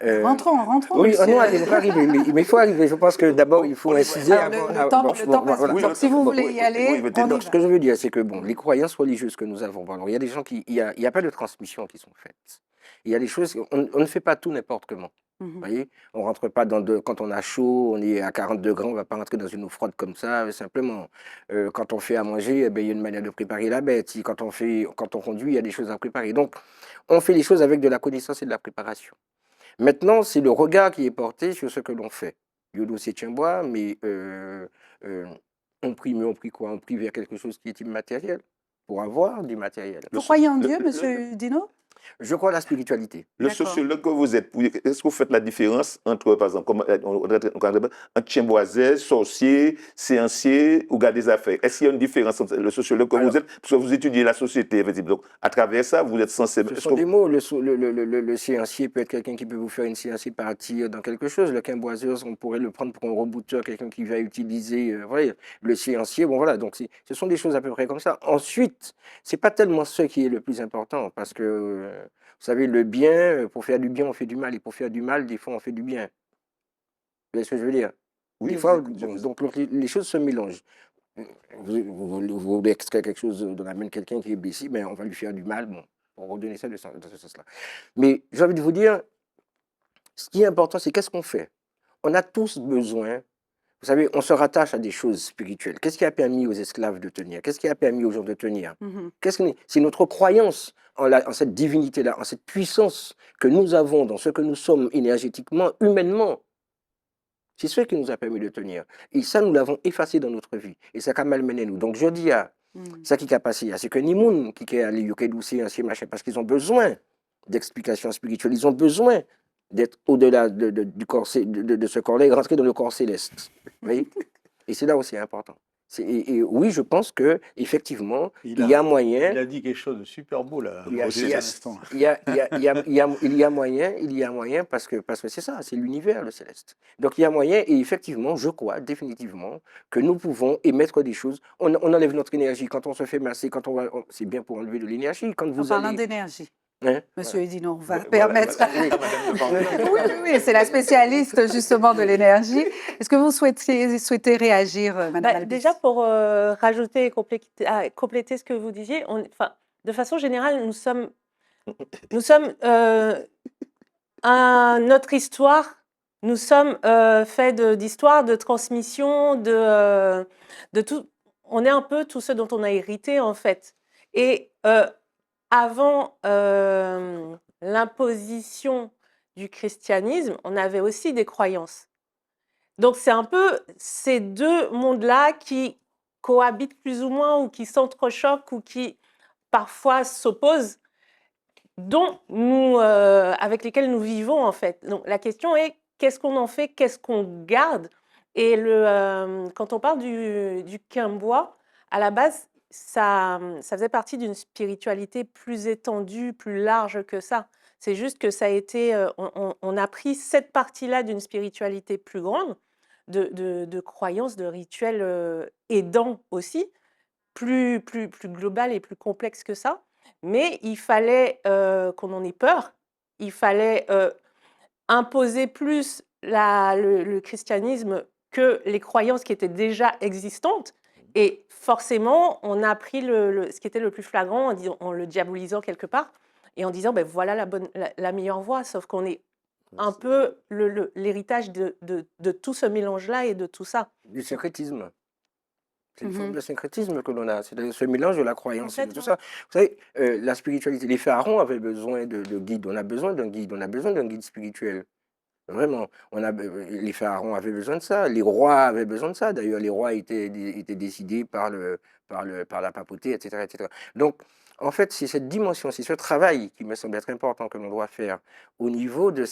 Euh, Rentrons, oui, monsieur. non, il faut arriver, mais il faut arriver. Je pense que d'abord, il faut inciser Alors, le temps passe vite. oui, Donc, si vous voulez y aller, oui, on y donc, ce va. que je veux dire, c'est que bon, les croyances religieuses que nous avons, bon, alors, il y a des gens il y a pas de transmission qui sont faites. Il y a des choses, on ne fait pas tout n'importe comment. Vous Mhm. voyez, on rentre pas quand on a chaud, on est à 40 degrés, on va pas rentrer dans une eau froide comme ça, simplement. Quand on fait à manger, eh ben, il y a une manière de préparer la bête. Quand on conduit, il y a des choses à préparer. Donc, on fait les choses avec de la connaissance et de la préparation. Maintenant, c'est le regard qui est porté sur ce que l'on fait. Yodo, c'est bois, mais on prie quoi? On prie vers quelque chose qui est immatériel pour avoir du matériel. Vous croyez en Dieu, monsieur Dino? Je crois à la spiritualité. Le D'accord. sociologue que vous êtes, est-ce que vous faites la différence entre, par exemple, un tienboisais, sorcier, séancier ou gars des affaires? Est-ce qu'il y a une différence entre le sociologue que Alors, vous êtes? Parce que vous étudiez la société, effectivement. Donc, à travers ça, vous êtes censé... ce sont des mots. Le séancier peut être quelqu'un qui peut vous faire une séance et partir dans quelque chose. Le quimboiseur, on pourrait le prendre pour un rebooteur, quelqu'un qui va utiliser voilà, le séancier. Bon, voilà, donc ce sont des choses à peu près comme ça. Ensuite, c'est pas tellement ce qui est le plus important parce que, vous savez, le bien, pour faire du bien, on fait du mal. Et pour faire du mal, des fois, on fait du bien. Vous voyez ce que je veux dire? Oui, Des fois, je bon, vous- donc les choses se mélangent. Vous voulez extraire quelque chose dans la main de quelqu'un qui est blessé, ben, on va lui faire du mal, bon, pour redonner ça dans ce sens-là. Mais j'ai envie de vous dire, ce qui est important, c'est qu'est-ce qu'on fait? On a tous besoin, vous savez, on se rattache à des choses spirituelles. Qu'est-ce qui a permis aux esclaves de tenir? Qu'est-ce qui a permis aux gens de tenir? Mhm. C'est notre croyance en cette divinité-là, en cette puissance que nous avons dans ce que nous sommes énergétiquement, humainement. C'est ce qui nous a permis de tenir. Et ça, nous l'avons effacé dans notre vie. Et ça a malmené nous. Donc, je dis à Mhm. ça qui a passé, c'est que ni moun qui est allé, qui est doucé, machin, parce qu'ils ont besoin d'explications spirituelles. Ils ont besoin d'être au-delà du corps, de ce corps-là et rentrer dans le corps céleste. Vous voyez? Et c'est là où c'est important. Et oui, je pense que effectivement, il y a moyen. Il a dit quelque chose de super beau là. Il y a- Roger, il y a- à l'instant. Il y a moyen parce que c'est ça, c'est l'univers, le céleste. Donc il y a moyen et effectivement, je crois définitivement que nous pouvons émettre des choses. On enlève notre énergie quand on se fait masser, c'est bien pour enlever de l'énergie. Quand En vous parlant allez, d'énergie, hein, monsieur Dino, on va Voilà, permettre. voilà. Oui, oui, c'est la spécialiste justement de l'énergie. Est-ce que vous souhaitez réagir, Madame Bah, Albus? déjà, pour rajouter et compléter ce que vous disiez, de façon générale, nous sommes notre histoire, nous sommes faits d'histoire, de transmission, de tout. On est un peu tout ce dont on a hérité, en fait. Et avant l'imposition du christianisme, on avait aussi des croyances. Donc, c'est un peu ces deux mondes-là qui cohabitent plus ou moins, ou qui s'entrechoquent, ou qui parfois s'opposent, avec lesquels nous vivons, en fait. Donc, la question est, qu'est-ce qu'on en fait? Qu'est-ce qu'on garde? Et quand on parle du quimbois, à la base, ça faisait partie d'une spiritualité plus étendue, plus large que ça. C'est juste que ça a été... on a pris cette partie-là d'une spiritualité plus grande, de croyances, de rituels aidants aussi, plus global et plus complexe que ça. Mais il fallait qu'on en ait peur. Il fallait imposer plus le christianisme que les croyances qui étaient déjà existantes. Et forcément, on a pris ce qui était le plus flagrant en le diabolisant quelque part, et en disant, ben voilà la meilleure voie, sauf qu'on est un C'est peu l'héritage de tout ce mélange-là et de tout ça. du syncrétisme. C'est une forme Mhm. de syncrétisme que l'on a, c'est ce mélange de la croyance et de tout Complètement. ça. Vous savez, la spiritualité, les pharaons avaient besoin de guide, on a besoin d'un guide, on a besoin d'un guide spirituel. Vraiment, les pharaons avaient besoin de ça, les rois avaient besoin de ça. D'ailleurs, les rois étaient décidés par la papauté, etc., etc. Donc, en fait, c'est cette dimension, c'est ce travail qui me semble être important que l'on doit faire au niveau de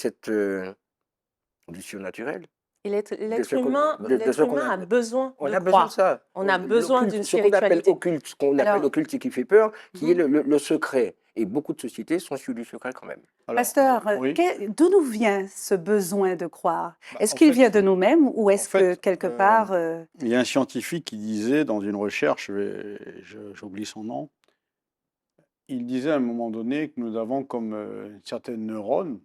du surnaturel, Et de l'être ce qu'on humain, de ce qu'on a besoin on de a besoin de croire. ça. On a besoin d'une Ce qu'on appelle spiritualité. occulte, ce qu'on appelle Alors, occulte et qui fait peur, qui est mhm. le secret. Et beaucoup de sociétés sont sur du secret quand même. Alors, Pasteur, oui, d'où nous vient ce besoin de croire? bah, Est-ce en qu'il vient fait, de nous-mêmes ou en est-ce que fait, quelque part... il y a un scientifique qui disait dans une recherche, j'oublie son nom, il disait à un moment donné que nous avons comme une certaine neurone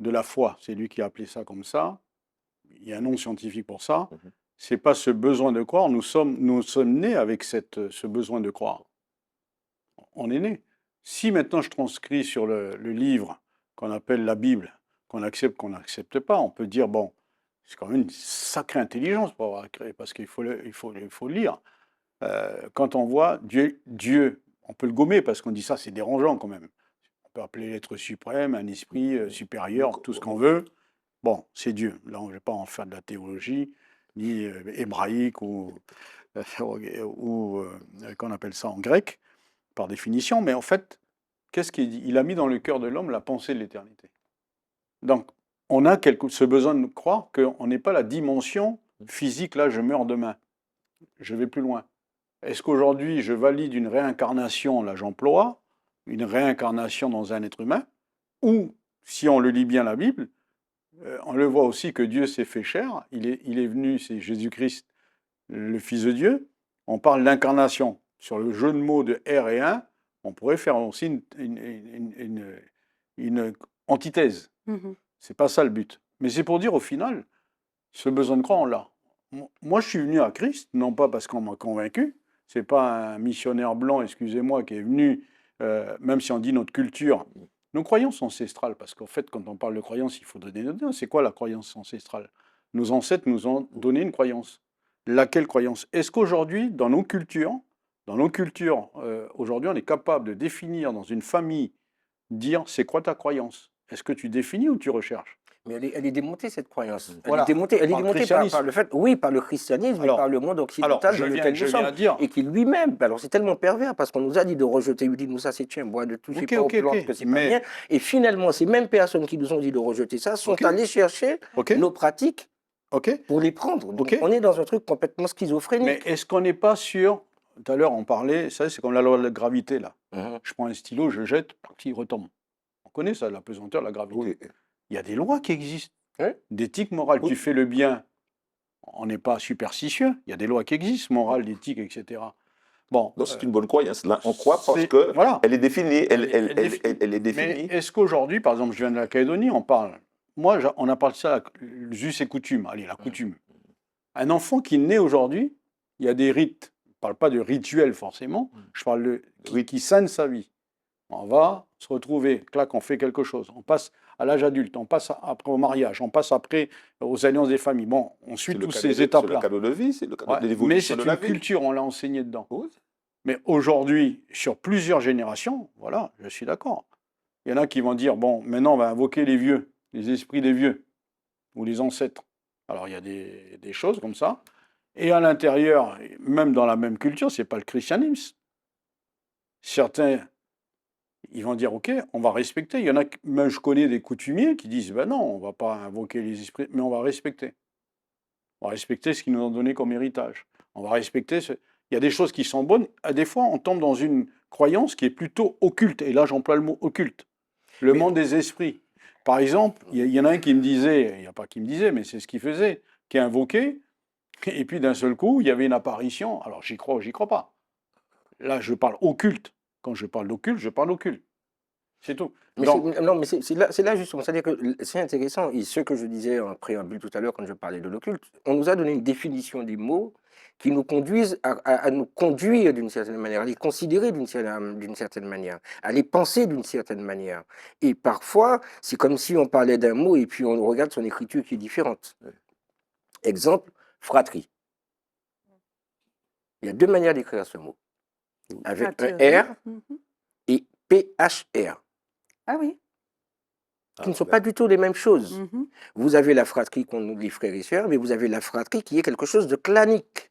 de la foi. C'est lui qui a appelé ça comme ça. Il y a un nom scientifique pour ça. Mhm. C'est pas ce besoin de croire. Nous sommes nés avec ce besoin de croire. On est nés. Si maintenant je transcris sur le livre qu'on appelle la Bible, qu'on accepte, qu'on n'accepte pas, on peut dire, bon, c'est quand même une sacrée intelligence pour avoir créé, parce qu'il faut il faut le lire. Quand on voit Dieu, on peut le gommer parce qu'on dit ça, c'est dérangeant quand même. On peut appeler l'être suprême, un esprit supérieur, tout ce qu'on veut. Bon, c'est Dieu. Là, on ne va pas en faire de la théologie, ni hébraïque ou qu'on appelle ça en grec, par définition. Mais en fait, qu'est-ce qu'il dit? Il a mis dans le cœur de l'homme la pensée de l'éternité. Donc, on a ce besoin de croire qu'on n'est pas la dimension physique, là, je meurs demain. Je vais plus loin. Est-ce qu'aujourd'hui, je valide une réincarnation, là j'emploie, une réincarnation dans un être humain, ou, si on le lit bien la Bible, on le voit aussi que Dieu s'est fait chair, il est venu, c'est Jésus-Christ, le Fils de Dieu. On parle d'incarnation. Sur le jeu de mots de R et 1, on pourrait faire aussi une antithèse. Mhm. C'est pas ça le but. Mais c'est pour dire au final, ce besoin de croire, on l'a. Moi, je suis venu à Christ, non pas parce qu'on m'a convaincu, c'est pas un missionnaire blanc, excusez-moi, qui est venu, même si on dit notre culture, nos croyances ancestrales, parce qu'en fait, quand on parle de croyance, il faut donner notre nom. C'est quoi la croyance ancestrale? Nos ancêtres nous ont donné une croyance. Laquelle croyance? Est-ce qu'aujourd'hui, dans nos cultures, aujourd'hui, on est capable de définir dans une famille, dire c'est quoi ta croyance? Est-ce que tu définis ou tu recherches? Mais elle est démontée, cette croyance. Voilà, Elle est par le démontée par christianisme. le fait, oui, par le christianisme et Alors, par le monde occidental je dans lequel viens nous sommes. à dire, Et qui lui-même, alors c'est tellement pervers parce qu'on nous a dit de rejeter, il dit nous ça c'est tiens, bois ne touchez ok, pas aux ok, plantes ok, que c'est pas mais, bien. Et finalement, ces mêmes personnes qui nous ont dit de rejeter ça sont ok, allées chercher ok, nos pratiques ok, pour les prendre. Donc ok, on est dans un truc complètement mais schizophrénique. est-ce qu'on n'est pas sûr, tout à l'heure on parlait, ça c'est comme la loi de la gravité là, Mhm. je prends un stylo, je jette, il retombe. On connaît ça, la pesanteur, la gravité. Oui. Il y a des lois qui existent, Oui. d'éthique morale, Oui. tu fais le bien, on n'est pas superstitieux, il y a des lois qui existent, morales, d'éthique, etc. Bon, Donc c'est une bonne croyance. Là, on croit parce que voilà. elle est définie. Elle est Mais définie. est-ce qu'aujourd'hui, par exemple, je viens de la Calédonie, on parle, on appelle ça us et coutume, allez, la coutume. Un enfant qui naît aujourd'hui, il y a des rites. Je ne parle pas de rituel forcément, je parle de qui scène sa vie. On va se retrouver, clac, on fait quelque chose. On passe à l'âge adulte, on passe après au mariage, on passe après aux alliances des familles. Bon, on suit tous ces étapes-là. C'est le cadeau de vie, c'est le cadeau de Mais l'évolution c'est de la une vie. culture, on l'a enseigné dedans. Oui. Mais aujourd'hui, sur plusieurs générations, voilà, je suis d'accord. Il y en a qui vont dire, bon, maintenant on va invoquer les vieux, les esprits des vieux, ou les ancêtres. Alors il y a des choses comme ça. Et à l'intérieur, même dans la même culture, ce n'est pas le christianisme. Certains, ils vont dire, ok, on va respecter. Il y en a, même je connais des coutumiers qui disent, ben non, on ne va pas invoquer les esprits, mais on va respecter. On va respecter ce qu'ils nous ont donné comme héritage. On va respecter Il y a des choses qui sont bonnes. Des fois, on tombe dans une croyance qui est plutôt occulte. Et là, j'emploie le mot occulte. Le monde des esprits. Par exemple, il y en a un qui me disait, il n'y a pas qui me disait, mais c'est ce qu'il faisait, qui invoquait. Et puis d'un seul coup, il y avait une apparition. Alors j'y crois ou j'y crois pas. Là, je parle occulte. Quand je parle d'occulte, je parle occulte. C'est tout. Mais Donc, non, mais c'est là justement. C'est-à-dire que c'est intéressant. Et ce que je disais en préambule tout à l'heure quand je parlais de l'occulte, on nous a donné une définition des mots qui nous conduisent à nous conduire d'une certaine manière, à les considérer d'une certaine manière, à les penser d'une certaine manière. Et parfois, c'est comme si on parlait d'un mot et puis on regarde son écriture qui est différente. Exemple, fratrie. Il y a deux manières d'écrire ce mot, avec un Fratrie. R et PHR, Ah oui. qui ne sont pas du tout les mêmes choses. Mhm. Vous avez la fratrie qu'on nous dit frères et sœurs, mais vous avez la fratrie qui est quelque chose de clanique.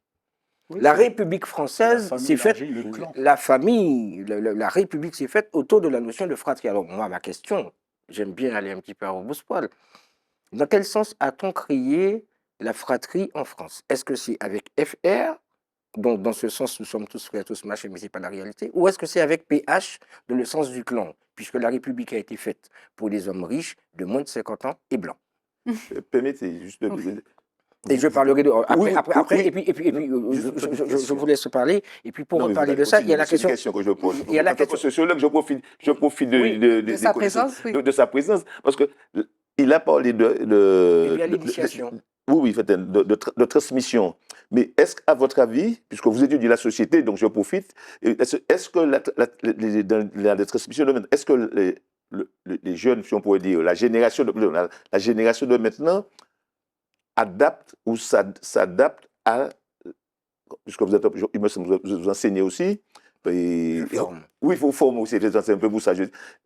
Oui, La c'est- République française s'est faite, le clan. la famille, la République s'est faite autour de la notion de fratrie. Alors moi, ma question, j'aime bien aller un petit peu à rebrousse-poil. Dans quel sens a-t-on créé la fratrie en France? Est-ce que c'est avec FR, donc dans ce sens nous sommes tous frères, tous machins, mais ce n'est pas la réalité, ou est-ce que c'est avec PH, dans le sens du clan, puisque la République a été faite pour les hommes riches de moins de 50 ans et blancs? Permettez juste de... Oui. Et je parlerai de Oui, après, oui. et puis Juste une petite je question. vous laisse parler. Et puis pour Non, mais vous reparler allez de ça, il y a continuer. la C'est une question. question que je pose. Il y a la En tant que question. sociologue, je profite Oui, de des sa connaissances, présence, oui. de sa présence, parce que il a parlé Et puis à de- l'initiation. oui, de transmission. Mais est-ce qu'à votre avis, puisque vous étudiez la société, donc je profite, est-ce que dans la transmission de maintenant, est-ce que les jeunes, si on pourrait dire, la génération de maintenant adapte ou s'adapte à, puisque il me semble que vous enseignez aussi, et, Je forme. oui, il faut former aussi, c'est un peu pour ça.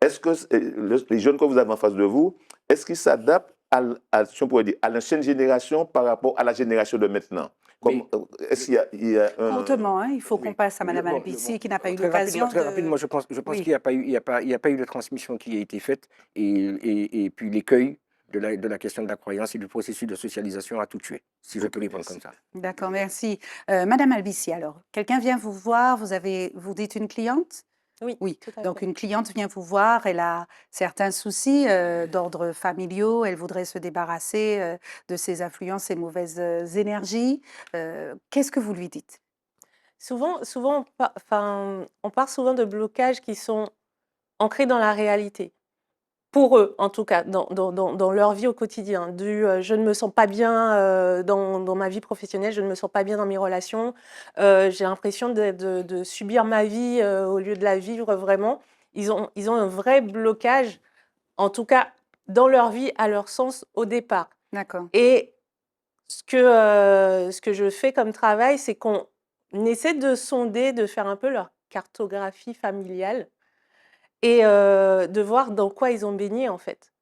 Est-ce que les jeunes que vous avez en face de vous, est-ce qu'ils s'adaptent si on pourrait dire, à l'ancienne génération par rapport à la génération de maintenant? Est-ce qu'il y a un... Courtement, hein, il faut qu'on Oui. passe à Mme Bon, Albici, qui n'a pas eu très l'occasion rapidement, de... très rapidement, je pense Oui. qu'il n'y a pas eu, il y a pas eu de transmission qui a été faite, et puis l'écueil de la question de la croyance et du processus de socialisation a tout tué, si je peux répondre comme ça. D'accord, merci. Madame Albici, alors, quelqu'un vient vous voir, vous dites une cliente? Oui, Oui, tout à donc fait. une cliente vient vous voir, elle a certains soucis d'ordre familiaux, elle voudrait se débarrasser de ses influences et mauvaises énergies. Qu'est-ce que vous lui dites? Souvent, on part souvent de blocages qui sont ancrés dans la réalité. Pour eux, en tout cas, dans leur vie au quotidien. Je ne me sens pas bien dans ma vie professionnelle, je ne me sens pas bien dans mes relations, j'ai l'impression de subir ma vie au lieu de la vivre vraiment. Ils ont un vrai blocage, en tout cas, dans leur vie, à leur sens, au départ. D'accord. Et ce que je fais comme travail, c'est qu'on essaie de sonder, de faire un peu leur cartographie familiale et de voir dans quoi ils ont baigné, en fait.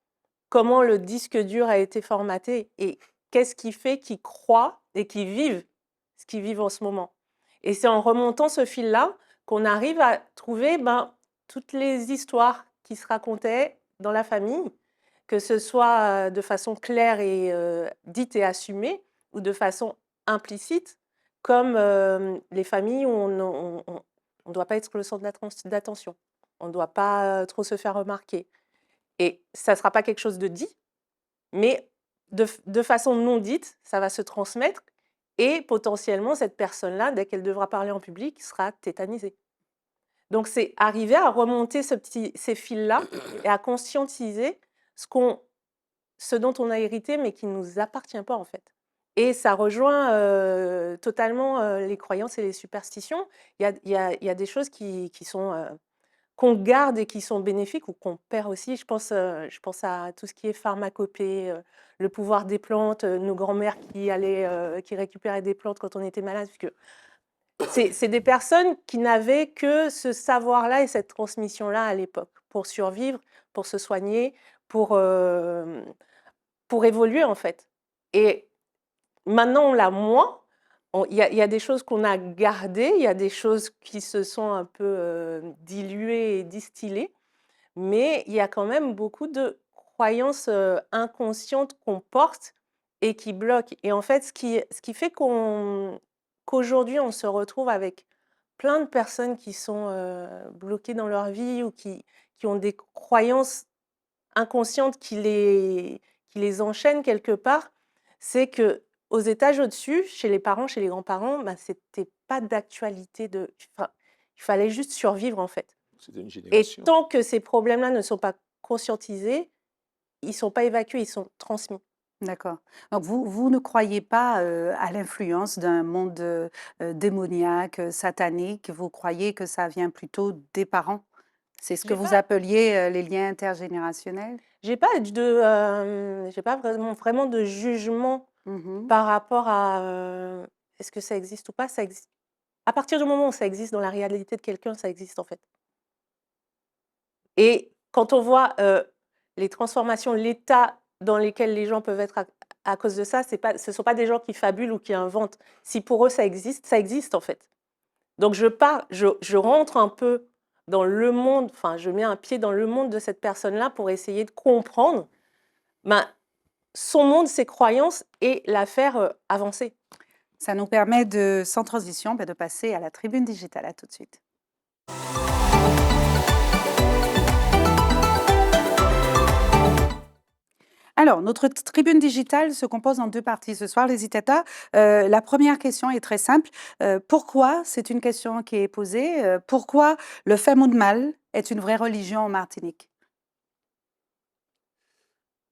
Comment le disque dur a été formaté et qu'est-ce qui fait qu'ils croient et qu'ils vivent ce qu'ils vivent en ce moment. Et c'est en remontant ce fil-là qu'on arrive à trouver toutes les histoires qui se racontaient dans la famille, que ce soit de façon claire et dite et assumée, ou de façon implicite, comme les familles où on ne doit pas être le centre d'attention, on ne doit pas trop se faire remarquer. Et ça ne sera pas quelque chose de dit, mais de façon non dite, ça va se transmettre et potentiellement, cette personne-là, dès qu'elle devra parler en public, sera tétanisée. Donc, c'est arriver à remonter ces fils-là et à conscientiser ce dont on a hérité, mais qui ne nous appartient pas, en fait. Et ça rejoint totalement les croyances et les superstitions. Il y a des choses qui sont... qu'on garde et qui sont bénéfiques ou qu'on perd aussi. Je pense à tout ce qui est pharmacopée, le pouvoir des plantes, nos grands-mères qui récupéraient des plantes quand on était malade. Parce que c'est des personnes qui n'avaient que ce savoir-là et cette transmission-là à l'époque pour survivre, pour se soigner, pour évoluer en fait. Et maintenant, on l'a moins. Il y a des choses qu'on a gardées, il y a des choses qui se sont un peu diluées et distillées, mais il y a quand même beaucoup de croyances inconscientes qu'on porte et qui bloquent. Et en fait, ce qui fait qu'aujourd'hui, on se retrouve avec plein de personnes qui sont bloquées dans leur vie ou qui ont des croyances inconscientes qui les enchaînent quelque part, c'est que aux étages au-dessus, chez les parents, chez les grands-parents, c'était pas d'actualité il fallait juste survivre en fait. C'était une Et génération. tant que ces problèmes-là ne sont pas conscientisés, ils sont pas évacués, ils sont transmis. D'accord. Donc vous ne croyez pas, à l'influence d'un monde, démoniaque, satanique, vous croyez que ça vient plutôt des parents? C'est ce que J'ai vous pas appeliez, les liens intergénérationnels? j'ai pas vraiment de jugement Mmh. par rapport à, est-ce que ça existe ou pas? Ça existe. À partir du moment où ça existe dans la réalité de quelqu'un, ça existe, en fait. Et quand on voit, les transformations, l'état dans lesquels les gens peuvent être à cause de ça, ce sont pas des gens qui fabulent ou qui inventent. Si pour eux ça existe, en fait. Donc je rentre un peu dans le monde, enfin, je mets un pied dans le monde de cette personne-là pour essayer de comprendre, ben, son monde, ses croyances et la faire, avancer. Ça nous permet de, sans transition, de passer à la tribune digitale. À tout de suite. Alors, notre tribune digitale se compose en 2 parties ce soir, les Itata. La première question est très simple. Pourquoi, c'est une question qui est posée, pourquoi le Mal est une vraie religion en Martinique?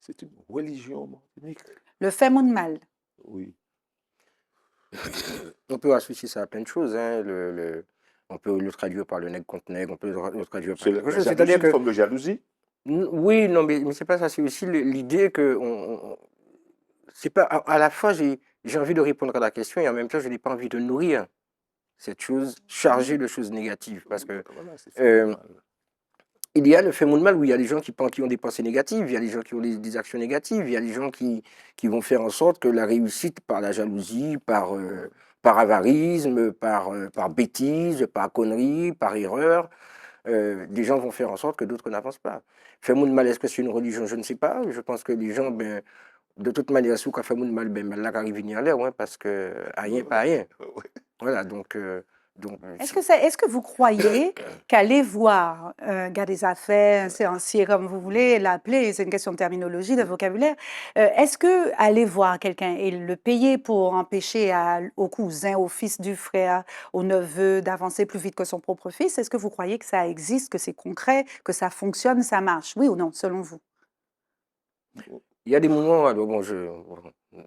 C'est une religion martinique. Le Mal. Oui. On peut associer ça à plein de choses, hein. On peut le traduire par le nègre contre nègre, on peut le traduire par C'est quelque la chose. jalousie, C'est-à-dire une que, forme de jalousie. oui, non, mais c'est pas ça, c'est aussi l'idée que c'est pas, à la fois, j'ai envie de répondre à la question et en même temps, je n'ai pas envie de nourrir cette chose chargée de choses négatives. Parce que Voilà, c'est euh, mal. il y a le mal où il y a des gens qui ont des pensées négatives, il y a des gens qui ont des actions négatives, il y a des gens qui vont faire en sorte que la réussite par la jalousie, par avarisme, par bêtise, par connerie, par erreur, des gens vont faire en sorte que d'autres n'avancent pas. Mal, est-ce que c'est une religion? Je ne sais pas. Je pense que les gens, ben, de toute manière, si on fait mal, ben, là, arrive venir l'air, ouais, parce que rien, pas rien. Voilà, Est-ce que vous croyez qu'aller voir un gars des affaires, un séancier, comme vous voulez l'appeler, c'est une question de terminologie, de vocabulaire, est-ce que aller voir quelqu'un et le payer pour empêcher au cousin, au fils du frère, au neveu d'avancer plus vite que son propre fils, est-ce que vous croyez que ça existe, que c'est concret, que ça fonctionne, ça marche? Oui ou non, selon vous? il y a des moments, alors bon,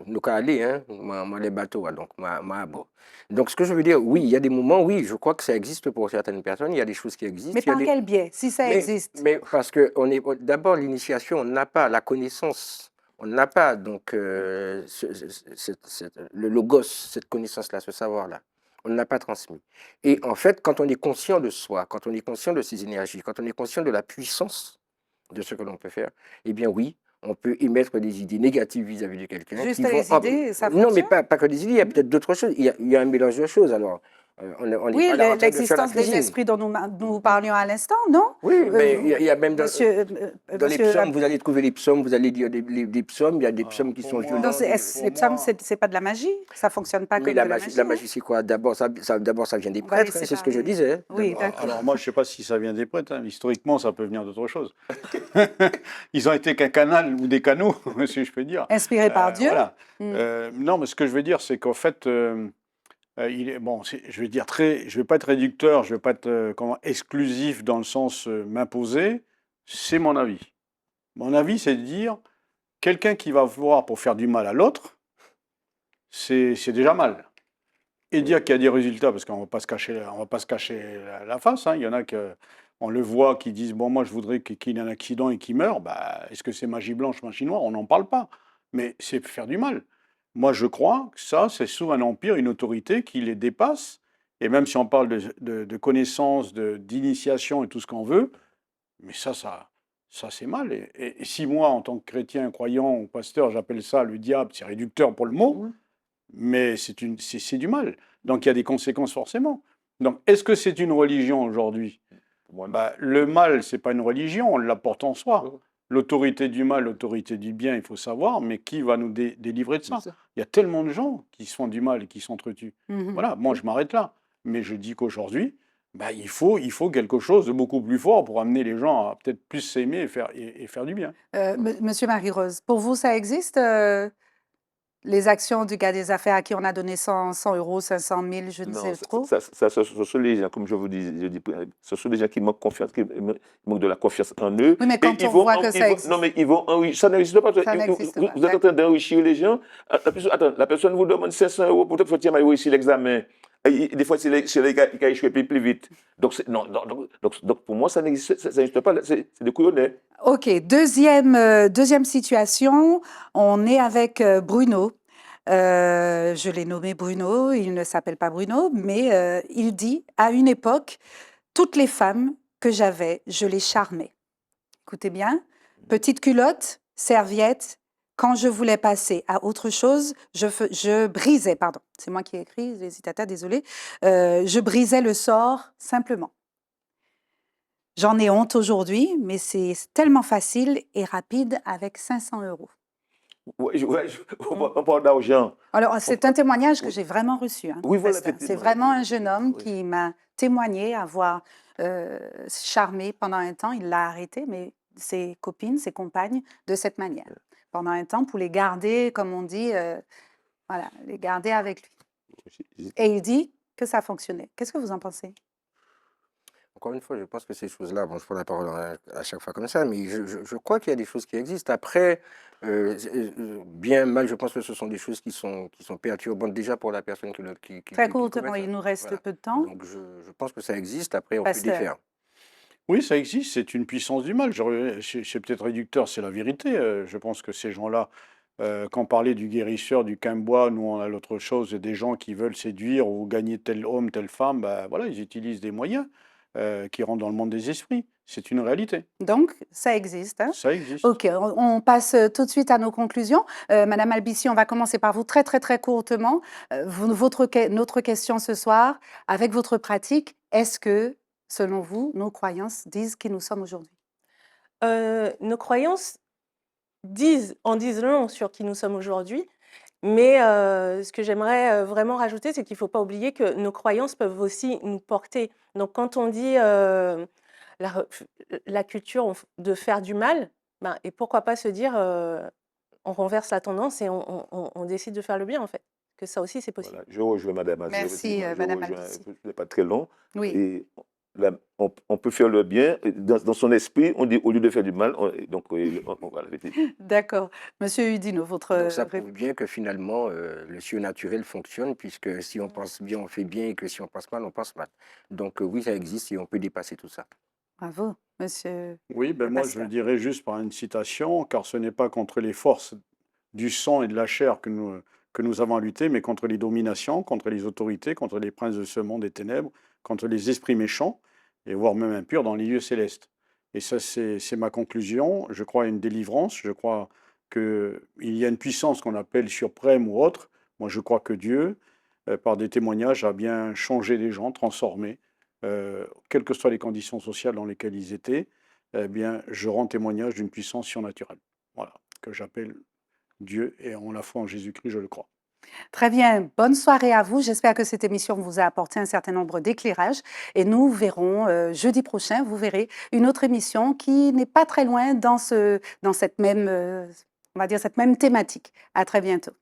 nous qu'à aller, hein, moi, les bateaux, donc, bon. Donc, ce que je veux dire, oui, il y a des moments, oui, je crois que ça existe pour certaines personnes, il y a des choses qui existent. Mais Il y a par quel biais, si ça existe? mais parce que d'abord, l'initiation, on n'a pas la connaissance, on n'a pas, donc, le logos, cette connaissance-là, ce savoir-là. On ne l'a pas transmis. Et en fait, quand on est conscient de soi, quand on est conscient de ses énergies, quand on est conscient de la puissance de ce que l'on peut faire, eh bien oui, on peut émettre des idées négatives vis-à-vis de quelqu'un Juste qui vont... les idées, ça Non, mais fonctionne? pas que des idées, il y a peut-être d'autres choses. Il y a un mélange de choses. Alors, on n'est Oui, pas là en train de faire la l'existence des cuisine. esprits dont nous parlions à l'instant, non? Oui, mais il y a même Monsieur, dans les monsieur, psaumes, vous allez trouver les psaumes, vous allez lire des psaumes, il y a des Alors, psaumes qui pour sont moi, non, violents. les psaumes, c'est pas de la magie. Ça fonctionne pas Mais comme de la magie, la hein. magie, c'est quoi? D'abord, ça vient des On va prêtres, hein, laisser c'est ce que je parler. disais. Oui, D'abord. d'accord. alors moi, je ne sais pas si ça vient des prêtres, hein. Historiquement, ça peut venir d'autre chose. Ils ont été qu'un canal ou des canaux, si je peux dire. Inspiré par Dieu. Voilà. Mm. Non, mais ce que je veux dire, c'est qu'en fait, je vais dire je vais pas être réducteur, je vais pas être exclusif dans le sens m'imposer. C'est mon avis. Mon avis, c'est de dire quelqu'un qui va voir pour faire du mal à l'autre, c'est déjà mal. Et dire qu'il y a des résultats, parce qu'on ne va pas se cacher la face. Hein. Il y en a on le voit qui disent bon, moi je voudrais qu'il y ait un accident et qu'il meure. Bah, est-ce que c'est magie blanche, magie noire? On n'en parle pas. Mais c'est faire du mal. Moi, je crois que ça, c'est sous un empire, une autorité qui les dépasse. Et même si on parle de connaissances, d'initiation et tout ce qu'on veut, mais ça c'est mal. Et si moi, en tant que chrétien, croyant ou pasteur, j'appelle ça le diable, c'est réducteur pour le mot, mais c'est du mal. Donc il y a des conséquences forcément. Donc est-ce que c'est une religion aujourd'hui? Bah, le mal, c'est pas une religion, on l'apporte en soi. L'autorité du mal, l'autorité du bien, il faut savoir, mais qui va nous délivrer de ça? Il y a tellement de gens qui se font du mal et qui s'entretuent. Mhm. Voilà, moi je m'arrête là. Mais je dis qu'aujourd'hui, bah, il faut quelque chose de beaucoup plus fort pour amener les gens à peut-être plus s'aimer et faire du bien. Monsieur Marie-Rose, pour vous, ça existe les actions du gars des affaires à qui on a donné 100 euros, 500 000, je ne Non, sais trop. ce sont les gens, comme je vous dis, ce sont des gens qui manquent confiance, manquent de la confiance en eux. Oui, mais Et quand ils on vont, voit que ça non, existe, mais ils vont enrichir. Ça n'existe pas. ça n'existe Vous pas. êtes en train d'enrichir les gens. Attends, la personne vous demande 500 euros pour faut qu'il réussir l'examen. Et des fois, c'est les gars qui échouent plus vite. Donc, non, donc, pour moi, ça n'existe pas. C'est des couillonnets. Ok, deuxième situation, on est avec Bruno. Je l'ai nommé Bruno, il ne s'appelle pas Bruno, mais il dit, à une époque, toutes les femmes que j'avais, je les charmais. Écoutez bien, petite culotte, serviette, quand je voulais passer à autre chose, je brisais, pardon, c'est moi qui ai écrit, les citatas, désolé, je brisais le sort simplement. J'en ai honte aujourd'hui, mais c'est tellement facile et rapide avec 500 euros. On parle d'argent. Alors, c'est un témoignage que Oui. j'ai vraiment reçu. Hein, Oui, voilà, Prestin. C'est effectivement. vraiment un jeune homme Oui. qui m'a témoigné avoir charmé pendant un temps. Il l'a arrêté, mais ses copines, ses compagnes, de cette manière. Pendant un temps, pour les garder, comme on dit, voilà, les garder avec lui. Et il dit que ça fonctionnait. Qu'est-ce que vous en pensez? Encore une fois, je pense que ces choses-là, bon, je prends la parole à chaque fois comme ça, mais je crois qu'il y a des choses qui existent. Après, bien mal, je pense que ce sont des choses qui sont perturbantes déjà pour la personne qui Très commet courtement, ça. il nous reste Voilà. peu de temps. Donc, je pense que ça existe. Après, on peut Pasteur. défaire. Oui, ça existe, c'est une puissance du mal. C'est peut-être réducteur, c'est la vérité. Je pense que ces gens-là, quand on parlait du guérisseur, du Quimbois, nous on a l'autre chose, des gens qui veulent séduire ou gagner tel homme, telle femme, ben voilà, ils utilisent des moyens qui rentrent dans le monde des esprits. C'est une réalité, Donc, ça existe. Hein? ça existe. Ok, on passe tout de suite à nos conclusions. Madame Albici, on va commencer par vous très, très, très courtement. Notre question ce soir, avec votre pratique, est-ce que, selon vous, nos croyances disent qui nous sommes aujourd'hui? Nos croyances en disent long sur qui nous sommes aujourd'hui, mais ce que j'aimerais vraiment rajouter, c'est qu'il ne faut pas oublier que nos croyances peuvent aussi nous porter. Donc quand on dit la culture de faire du mal, ben, et pourquoi pas se dire on renverse la tendance et on décide de faire le bien en fait. Que ça aussi c'est possible. Voilà, je rejoins Madame Azur, Merci, effectivement, je Madame rejoins, Albici. ce n'est pas très long. Oui, Et on peut faire le bien. Et dans son esprit, on dit au lieu de faire du mal, voilà, d'accord. Monsieur Udino, votre Donc, ça prouve bien que finalement, le surnaturel fonctionne, puisque si on pense bien, on fait bien, et que si on pense mal, on pense mal. Donc, oui, ça existe et on peut dépasser tout ça. bravo, monsieur Oui, ben le moi je pasteur. dirais juste par une citation, car ce n'est pas contre les forces du sang et de la chair que nous avons à lutter, mais contre les dominations, contre les autorités, contre les princes de ce monde des ténèbres, contre les esprits méchants, et voire même impurs dans les lieux célestes. Et ça, c'est ma conclusion. Je crois à une délivrance, je crois qu'il y a une puissance qu'on appelle suprême ou autre. Moi, je crois que Dieu, par des témoignages, a bien changé les gens, transformé, quelles que soient les conditions sociales dans lesquelles ils étaient. Eh bien, je rends témoignage d'une puissance surnaturelle. Voilà, que j'appelle Dieu, et en la foi en Jésus-Christ, je le crois. Très bien, bonne soirée à vous. J'espère que cette émission vous a apporté un certain nombre d'éclairages et nous verrons jeudi prochain, vous verrez, une autre émission qui n'est pas très loin dans cette même, on va dire, cette même thématique. À très bientôt.